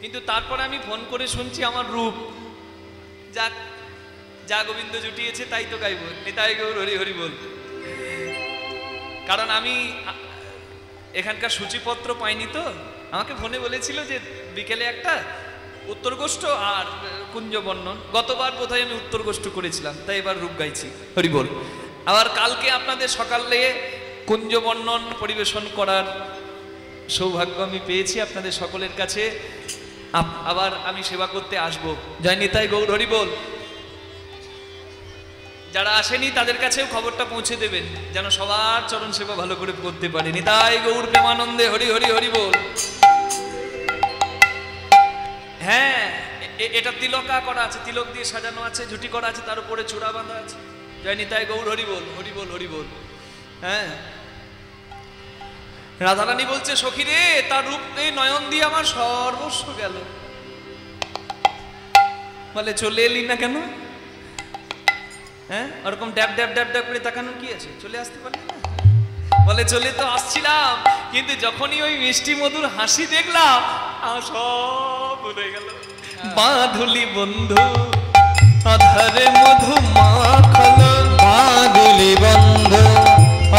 কিন্তু তারপরে আমি ফোন করে শুনছি আমার রূপ যাক, যা গোবিন্দ জুটিয়েছে তাই তো গাইব। নিতাই গৌর হরি হরি বল। কারণ আমি এখানকার সূচিপত্র পাইনি, তো আমাকে ফোনে বলেছিল যে বিকেলে একটা উত্তর গোষ্ঠ আর কুঞ্জ বর্ণন। গতবার বোধহয় আমি উত্তর গোষ্ঠ করেছিলাম, তাই এবার রূপ গাইছি। হরি বল। আবার কালকে আপনাদের সকালে কুঞ্জ বর্ণন পরিবেশন করার সৌভাগ্য আমি পেয়েছি আপনাদের সকলের কাছে। আবার আমি সেবা করতে আসব। জয় নিতাই গৌর হরি বল। যারা আসেনি তাদের কাছেও খবরটা পৌঁছে দেবেন, যেন সবার চরণ সেবা ভালো করে করতে পারে। নিতাই গৌর প্রেমানন্দে হরি হরি হরি বল। হ্যাঁ, এটা তিলকা করা আছে, তিলক দিয়ে সাজানো আছে, ঝুটি করা আছে, তার উপরে চূড়া বাঁধা আছে। জয় নিতাই গৌর হরি বল, হরি বল, হরি বল। হ্যাঁ, রাধারানী বলছে সখী রে, তার রূপ এই নয়ন দিয়ে আমার সর্বস্ব গেল। বলে চলে এলি না কেন? হ্যাঁ, ওরকম ড্যাব ড্যাব ড্যাব ড্যাব করে তাকানোর কি আছে? চলে আসতে পারলি না? বলে চলে তো আসছিলাম, কিন্তু যখনই ওই মিষ্টি মধুর হাসি দেখলাম আমার সব ভুলে গেল। বাঁধুলি বন্ধু আধারে মধু মাখল, বাঁধুলি বন্ধু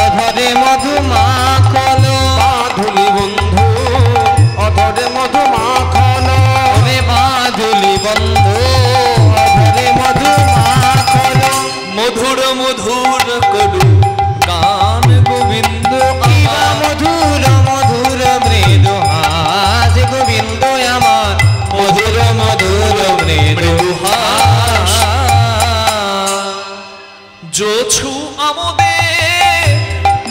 অধরে মধু মাখল, বাঁধুলি বন্ধু অধরে মধু মাখল, ওরে বাঁধুলি বন্ধু অধরে মধু মাখল। মধুর মধুর করু গান গোবিন্দ আমার, মধুর মধুর মৃদু হাস গোবিন্দ আমার, যোছু আমোদে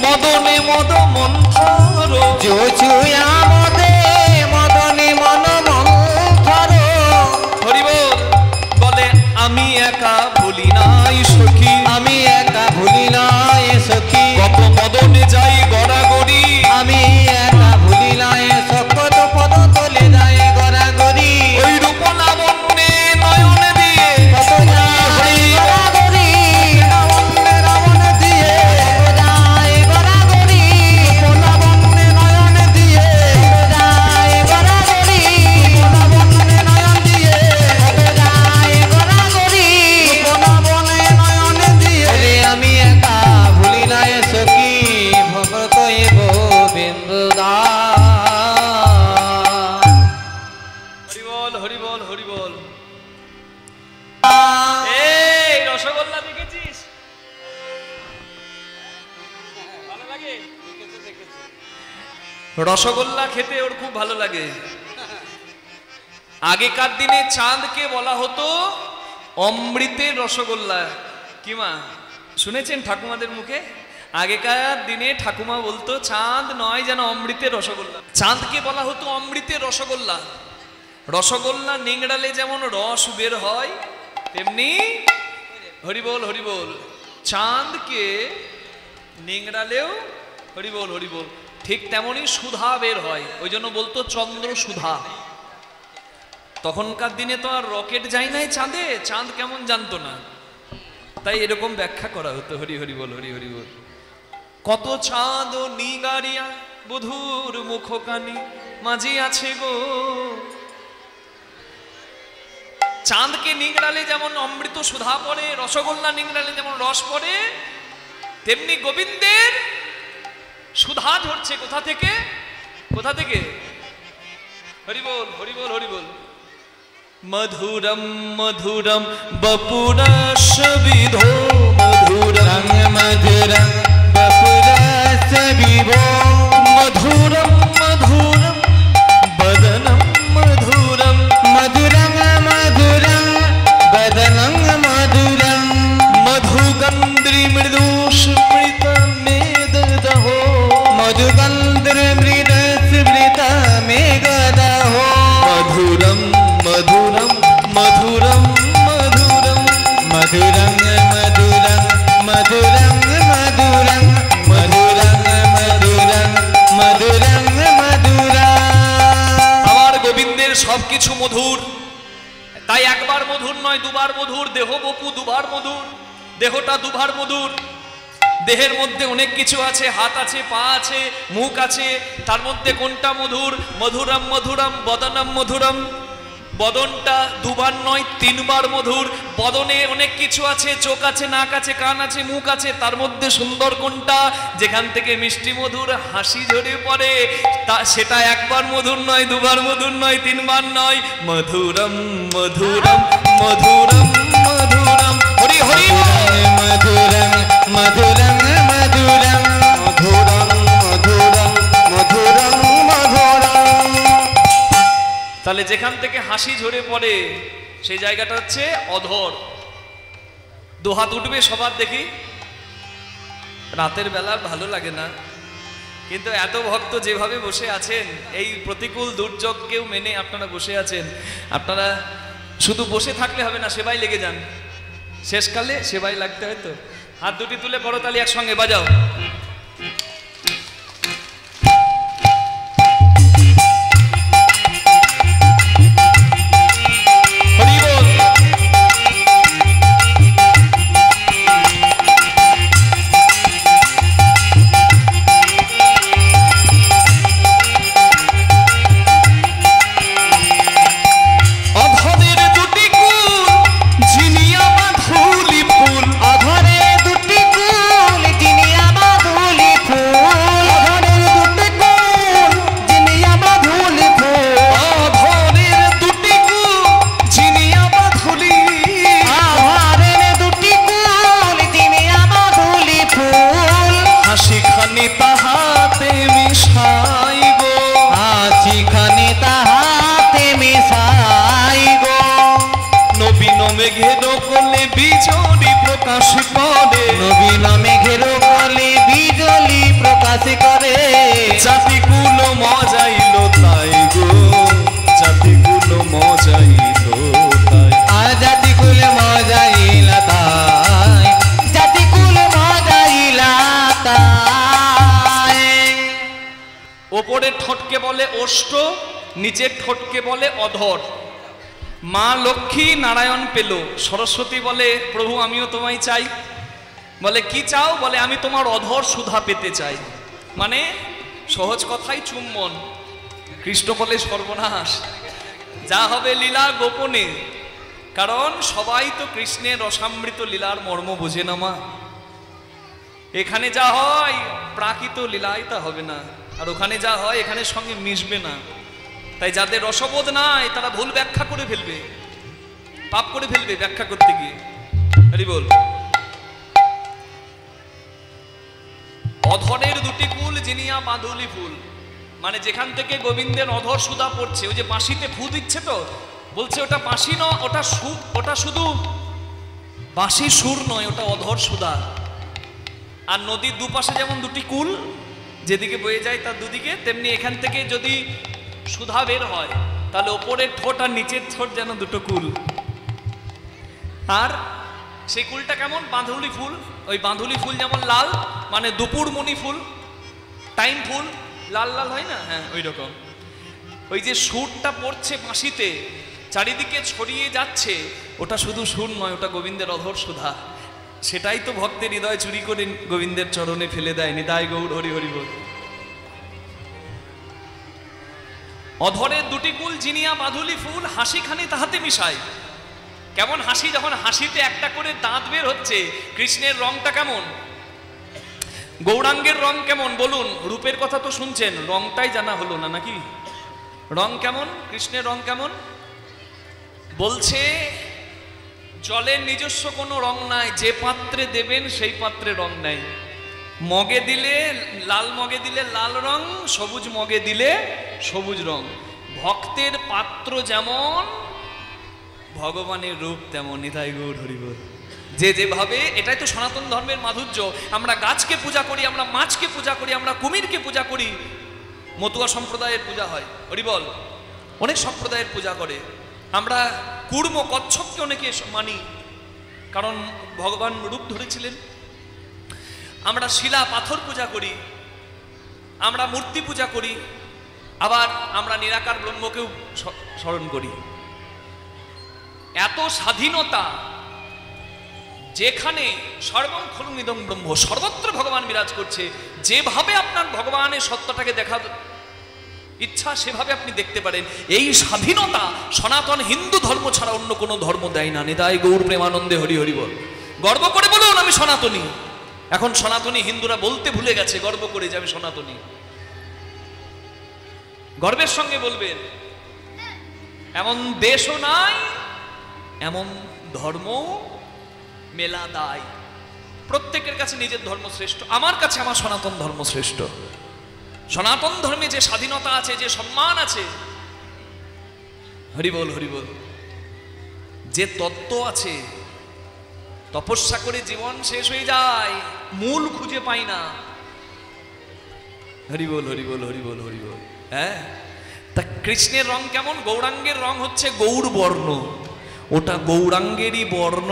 মদনে মদ মন্থর, যোছু আমোদে মদনে মন মন্থর। হরি বল। বলে আমি একা ভুলি নাই সখী, আমি একা ভুলি নাই সখী, কত মদনে যাই গড়াগড়ি, আমি একা ভুলি নাই সকত পদ তলে যায় গড়াগড়ি। ওই রূপ লাবণ্যে নয়ন দিয়ে কত যায় গড়াগড়ি, লাবণ্যে রাবণ দিয়ে যায় গড়াগড়ি, লাবণ্যে নয়ন দিয়ে যায় গড়াগড়ি, লাবণ্যে নয়ন দিয়ে যায় গড়াগড়ি, লাবণ্যে নয়ন দিয়ে। আমি একা ভুলি নাই সখী, ভগত গোবিন্দ দাস। হরি বল হরি বল হরি বল। এই রসগোল্লা দেখেছিস? ভালো লাগে? রসগোল্লা খেতে ওর খুব ভালো লাগে। আগেকার দিনে চাঁদকে বলা হতো অমৃতের রসগোল্লা। কি মা শুনেছেন ঠাকুমাদের মুখে? আগেকার দিনে ঠাকুমা বলতো চাঁদ নয় যেন অমৃতের রসগোল্লা। চাঁদকে বলা হতো অমৃতের রসগোল্লা। রসগোল্লা নিংড়ালে যেমন রস বের হয়, তেমনি হরিবোল হরিবোল চাঁদকে নিংড়ালেও হরিবোল হরিবোল ঠিক তেমনি সুধা বের হয়। ওই জন্য বলতো চন্দ্র সুধা। তখনকার দিনে তো আর রকেট যায় নাই চাঁদে, চাঁদ কেমন জানতো না, তাই এরকম ব্যাখ্যা করা হতো। হরি হরি বল হরি হরি বল। কত চাঁদ নিগারিয়া বধুর মুখকানি মাঝি আছে গো। চাঁদকে নিংড়ালে যেমন অমৃত সুধা পড়ে, রসগোল্লা নিংড়ালে যেমন রস পড়ে, তেমনি গোবিন্দের সুধা ঝরছে। কোথা থেকে? কোথা থেকে? হরি বল হরি বল হরি বল। মধুরম মধুরম বপুরস বিধো, মধুরম মধুরম বপুরস বিভো, মধুরম মধুরম বদনম মধুরম, মধুরং মধুরং বদনং মধুরং, মধুগন্ধ্রি মৃদু স্মৃত মেদদহো, মধুগন্ধ্র মৃদ স্মৃত মেঘদহো, মধুরম মধুরম মধুরম মধুরম, মধুরং মধুরং মধুরং মধুরং, মধুরং মধুরং মধুরং মধুরং। আমার গোবিন্দের সবকিছু মধুর। তাই একবার মধুর নয়, দুবার মধুর। দেহ বপু দুবার মধুর, দেহটা দুবার মধুর। দেহের মধ্যে অনেক কিছু আছে, হাত আছে, পা আছে, মুখ আছে, তার মধ্যে কোনটা মধুর? মধুরম মধুরম বদনম মধুরম। বদনটা দুবার নয়, তিনবার মধুর। বদনে অনেক কিছু আছে, চোখ আছে, নাক আছে, কান আছে, মুখ আছে, তার মধ্যে সুন্দর কোনটা? যেখান থেকে মিষ্টি মধুর হাসি ঝরে পড়ে, তা সেটা একবার মধুর নয়, দুবার মধুর নয়, তিনবার নয়। মধুরম মধুরম মধুরম মধুরম। হরি হরি বল। মধুরং মধুরং মধুরং মধুরং মধুরং মধুরং মধুরং। তাহলে যেখান থেকে হাসি ঝরে পড়ে সেই জায়গাটা হচ্ছে অধর। দুহাত উঠবে সবার দেখি। রাতের বেলা ভালো লাগে না, কিন্তু এত ভক্ত যেভাবে বসে আছেন, এই প্রতিকূল দুর্যোগকেও মেনে আপনারা বসে আছেন। আপনারা শুধু বসে থাকলে হবে না, সেবাই লেগে যান। শেষকালে সেবাই লাগতে হয় তো। হাত দুটি তুলে করতালি একসঙ্গে বাজাও। হরি বল। অধরের দুটি কুল ঝিনিয়া বাঁধুলি ফুল, অধরে দুটি কুল জিনিয়া বাঁধুলি ফুল, অধরের দুটি কুল জিনিয়া বাঁধুলি ফুল, অধরের দুটি কুল ঝিনিয়া বাঁধুলি, অধরের দুটি কুল জিনিয়া বাঁধুলি ফুল, হাসি খানি তাহাতে মিশাই গো, হাসিখানি তাহাতে মিশাই গো, নবীন মেঘের কোলে বিজলি প্রকাশ করে, ওপরের ঠোঁটকে বলে ওষ্ঠ, নিচের ঠোঁটকে বলে অধর। মা লক্ষ্মী নারায়ণ পেল, সরস্বতী বলে প্রভু আমিও তোমায় চাই। বলে কি চাও? বলে আমি তোমার অধর সুধা পেতে চাই। মানে সহজ কথাই চুম্বন। কৃষ্ণ বলে সর্বনাশ, যা হবে লীলা গোপনে, কারণ সবাই তো কৃষ্ণের রসামৃত লীলার মর্ম বোঝে না মা। এখানে যা হয় প্রাকৃত লীলায় তা হবে না, আর ওখানে যা হয় এখানের সঙ্গে মিশবে না। তাই যাদের রসবোধ নাই তারা ভুল ব্যাখ্যা করে ফেলবে, পাপ করে ফেলবে ব্যাখ্যা করতে গিয়ে। হরি বল। অধরের দুটি কুল জিনিয়া বাঁধুলি ফুল, মানে যেখান থেকে গোবিন্দের অধর সুধা পড়ছে, ওই যে বাঁশিতে ফু দিচ্ছে তো, বলছে ওটা বাঁশি নয়, ওটা শুধু বাঁশি সুর নয়, ওটা অধর সুধা। আর নদীর দুপাশে যেমন দুটি কুল যেদিকে বয়ে যায় তার দুদিকে, তেমনি এখান থেকে যদি সুধা বের হয় তাহলে ওপরের ঠোঁট আর নিচের ঠোঁট যেন দুটো কুল। আর সেই কুলটা কেমন? বাঁধুলি ফুল। ওই বাঁধুলি ফুল যেমন লাল, মানে দুপুর মণি ফুল, টাইম ফুল, লাল লাল হয় না, হ্যাঁ ওই রকম। ওই যে সুরটা পড়ছে বাঁশিতে, চারিদিকে ছড়িয়ে যাচ্ছে, ওটা শুধু সুর নয়, ওটা গোবিন্দের অধর সুধা। সেটাই তো ভক্তের হৃদয় চুরি করে গোবিন্দের চরণে ফেলে দেয়। নিতাই গৌর হরি হরি বল। অধরের দুটি কুল জিনিয়া বাঁধুলি ফুল, হাসিখানি তাহাতে মিশায়। কেমন হাসি? যখন হাসিতে একটা করে দাঁত বের হচ্ছে, কৃষ্ণের রংটা কেমন, গৌরাঙ্গের রং কেমন বলুন? রূপের কথা তো শুনছেন, রংটাই জানা হলো না নাকি? রং কেমন? কৃষ্ণের রং কেমন? বলছে জলের নিজস্ব কোনো রং নাই, যে পাত্রে দেবেন সেই পাত্রে রং নাই। মগে দিলে লাল, মগে দিলে লাল রং, সবুজ মগে দিলে সবুজ রং। ভক্তের পাত্র যেমন, ভগবানের রূপ তেমন। নিতাই গৌর হরি বল। যে যেভাবে, এটাই তো সনাতন ধর্মের মাধুর্য। আমরা গাছকে পূজা করি, আমরা মাছকে পূজা করি, আমরা কুমিরকে পূজা করি। মতুয়া সম্প্রদায়ের পূজা হয়, হরি বল। অনেক সম্প্রদায়ের পূজা করে। আমরা কুর্ম কচ্ছপকে অনেকে মানি, কারণ ভগবান রূপ ধরেছিলেন। আমরা শিলা পাথর পূজা করি, আমরা মূর্তি পূজা করি, আবার আমরা নিরাকার ব্রহ্মকেও স্মরণ করি। এত স্বাধীনতা, যেখানে সর্বং খলু ইদং ব্রহ্ম, সর্বত্র ভগবান বিরাজ করছে। যেভাবে আপনার ভগবানের সত্যটাকে দেখা ইচ্ছা সেভাবে আপনি দেখতে পারেন। এই স্বাধীনতা সনাতন হিন্দু ধর্ম ছাড়া অন্য কোনো ধর্ম দেয় না। নিতাই গৌর প্রেমানন্দে হরি হরি বল। গর্ব করে বলুন আমি সনাতনী। এখন সনাতনী হিন্দুরা বলতে ভুলে গেছে, গর্ব করে যে আমি সনাতনী। গর্বের সঙ্গে বলবেন। এমন দেশও নাই, এমন ধর্ম মেলা দায়। প্রত্যেকের কাছে নিজের ধর্ম শ্রেষ্ঠ। আমার কাছে আমার সনাতন ধর্ম শ্রেষ্ঠ। সনাতন ধর্মে যে স্বাধীনতা আছে, যে সম্মান আছে, হরি বল হরি বল। যে তত্ত্ব আছে, তপস্যা করে জীবন শেষ হয়ে যায়, মূল খুঁজে পাই না। হরি বল হরি বল হরি বল হরি বল। হ্যাঁ, তা কৃষ্ণের রং কেমন? গৌরাঙ্গের রং হচ্ছে গৌর বর্ণ। ওটা গৌরাঙ্গেরই বর্ণ,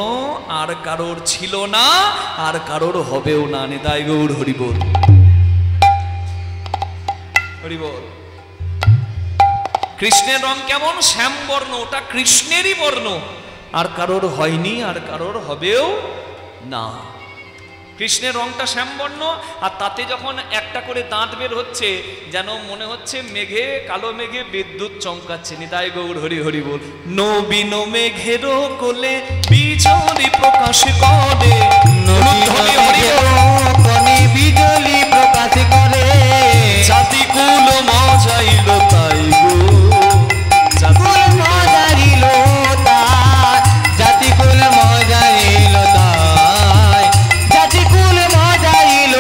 আর কারোর ছিল না, আর কারোর হবেও না। নিতাই গৌর হরি বল হরি বল। কৃষ্ণের রং কেমন? শ্যাম বর্ণ। ওটা কৃষ্ণেরই বর্ণ, আর কারোর হয়নি, আর কারোর হবেও না। কৃষ্ণের রংটা শ্যামবর্ণ, আর তাতে যখন একটা করে দাঁত বের হচ্ছে, যেন মনে হচ্ছে মেঘে, কালো মেঘে বিদ্যুৎ চমকাচ্ছে। নিতাই গৌর হরি হরি বল। নবীন মেঘের কোলে বিজলি প্রকাশ করে, বিজলি প্রকাশ করে, জাতি কুল মজাইল তাই গো, জাতিকুল মজাইল তাই, জাতিকুল মজাইল তাই, জাতিকুল মজাইল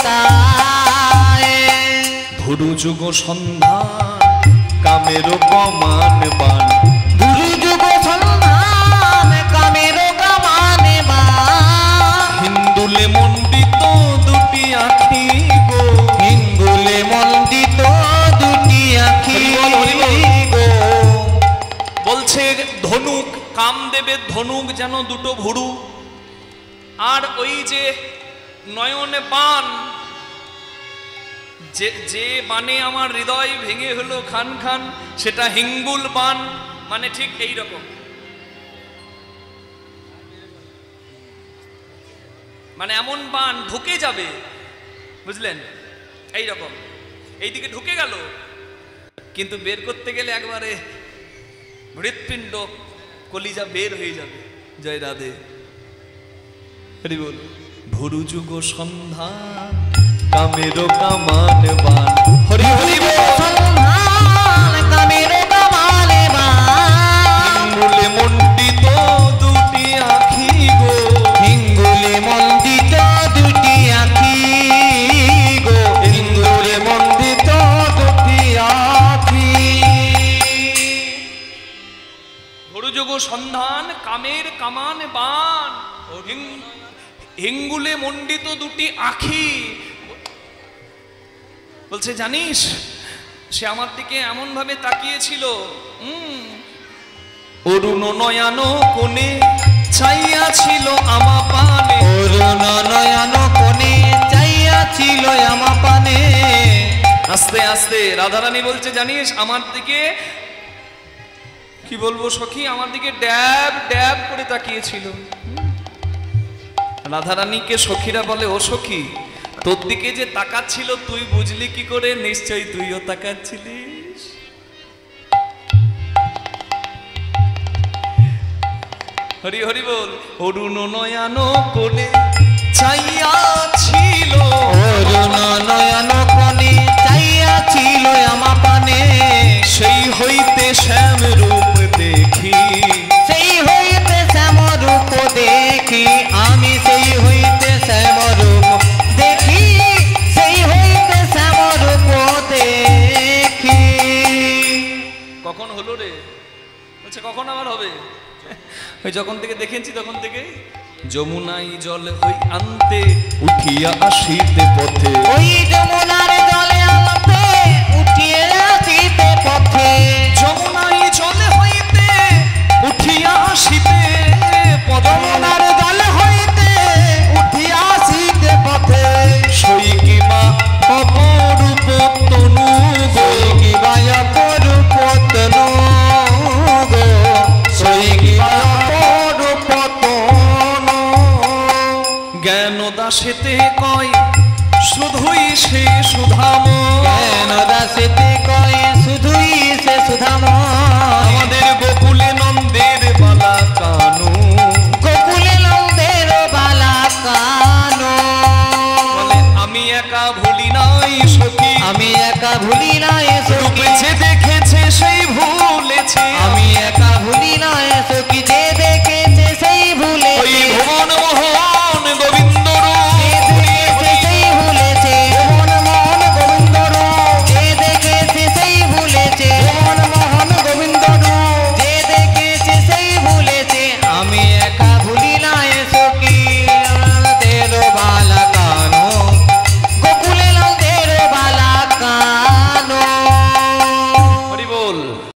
তাই। ধরু যুগ সন্ধান কামের কমান বান, ধরু যুগ সন্ধান কামের কমান বান। হিন্দুলে মণ্ডিত দুটি আখি গো, হিন্দুলে মণ্ডিত দুটি আখি গো। বলছে ধনুক, কামদেবের ধনুক যেন দুটো ভুরু, আর ওই যে নয়নে বান, যে বানে আমার হৃদয় ভেঙে হলো খান খান, সেটা হিঙ্গুল বান। মানে ঠিক এই রকম, মানে এমন বান ঢুকে যাবে, বুঝলেন, এই রকম এইদিকে ঢুকে গেল, কিন্তু বের করতে গেলে একবারে হৃৎপিণ্ড কলিজা বের হয়ে যাবে। জয় রাধে, হরি বল। ভুরু যুগ সন্ধ্যা কামের কামান বান, হরি হরি বল। কামের কামান বান, হিঙ্গুলে মণ্ডিত দুটি আখি গো, হিঙ্গুলে মণ্ডিত দুটি আখি গো, হিঙ্গুলে মণ্ডিত দুটি আখি। ভুরু যুগ সন্ধান কামের কামান বান, হিঙ্গুলে মণ্ডিত দুটি আখি। বলছে জানিস, সে আমার দিকে এমন ভাবে তাকিয়েছিল, অরুণ নয়ন কোণে চাইয়া ছিল আমা পানে, অরুণ নয়ন কোণে চাইয়া ছিল আমা পানে। আস্তে আস্তে রাধারানী বলছে জানিস, আমার দিকে কি বলবো সখী, আমার দিকে ড্যাব ড্যাব করে তাকিয়েছিল। রাধারানীকে সখীরা বলে, ও সখী, তোর দিকে যে তাকাচ্ছিল তুই বুঝলি কি করে? নিশ্চয়ই তুইও তাকাচ্ছিলিস। হরি হরি বল। অরুণ নয়ন কোণে চাইয়া ছিল, অরুণ নয়ন কোণে চাইয়া ছিল আমা পানে, সেই হইতে শ্যাম রূপ দেখি, সেই হইতে শ্যাম রূপ দেখি, আমি সেই হইতে শ্যাম রূপ দেখি, সেই হইতে শ্যাম রূপ দেখি। কখন হলো রে? বলছে কখন আবার হবে? ওই যখন থেকে দেখেছি তখন থেকে। যমুনাই জল হই আনতে উঠিয়া আসিতে পথে, ওই যমুনার জলে আনতে উঠিয়া আসিতে পথে, যমুনাই জলে হইতে উঠিয়া আসিতে পথে, যমুনার জল হইতে উঠিয়া আসিতে পথে, সই কিবা অপরূপ তনু গো, কিবা অপরূপ তনু গো, সই কিবা অপরূপ তনু। জ্ঞান দাসেতে কয় শুধুই সে সুধাম, জ্ঞান দাসেতে কয় শুধুই সে সুধাম, আমাদের গোকুলে নন্দের বালা কানু, গোকুলে নন্দের বালা কানু। বলে আমি একা ভুলি নাই সখী, আমি একা ভুলি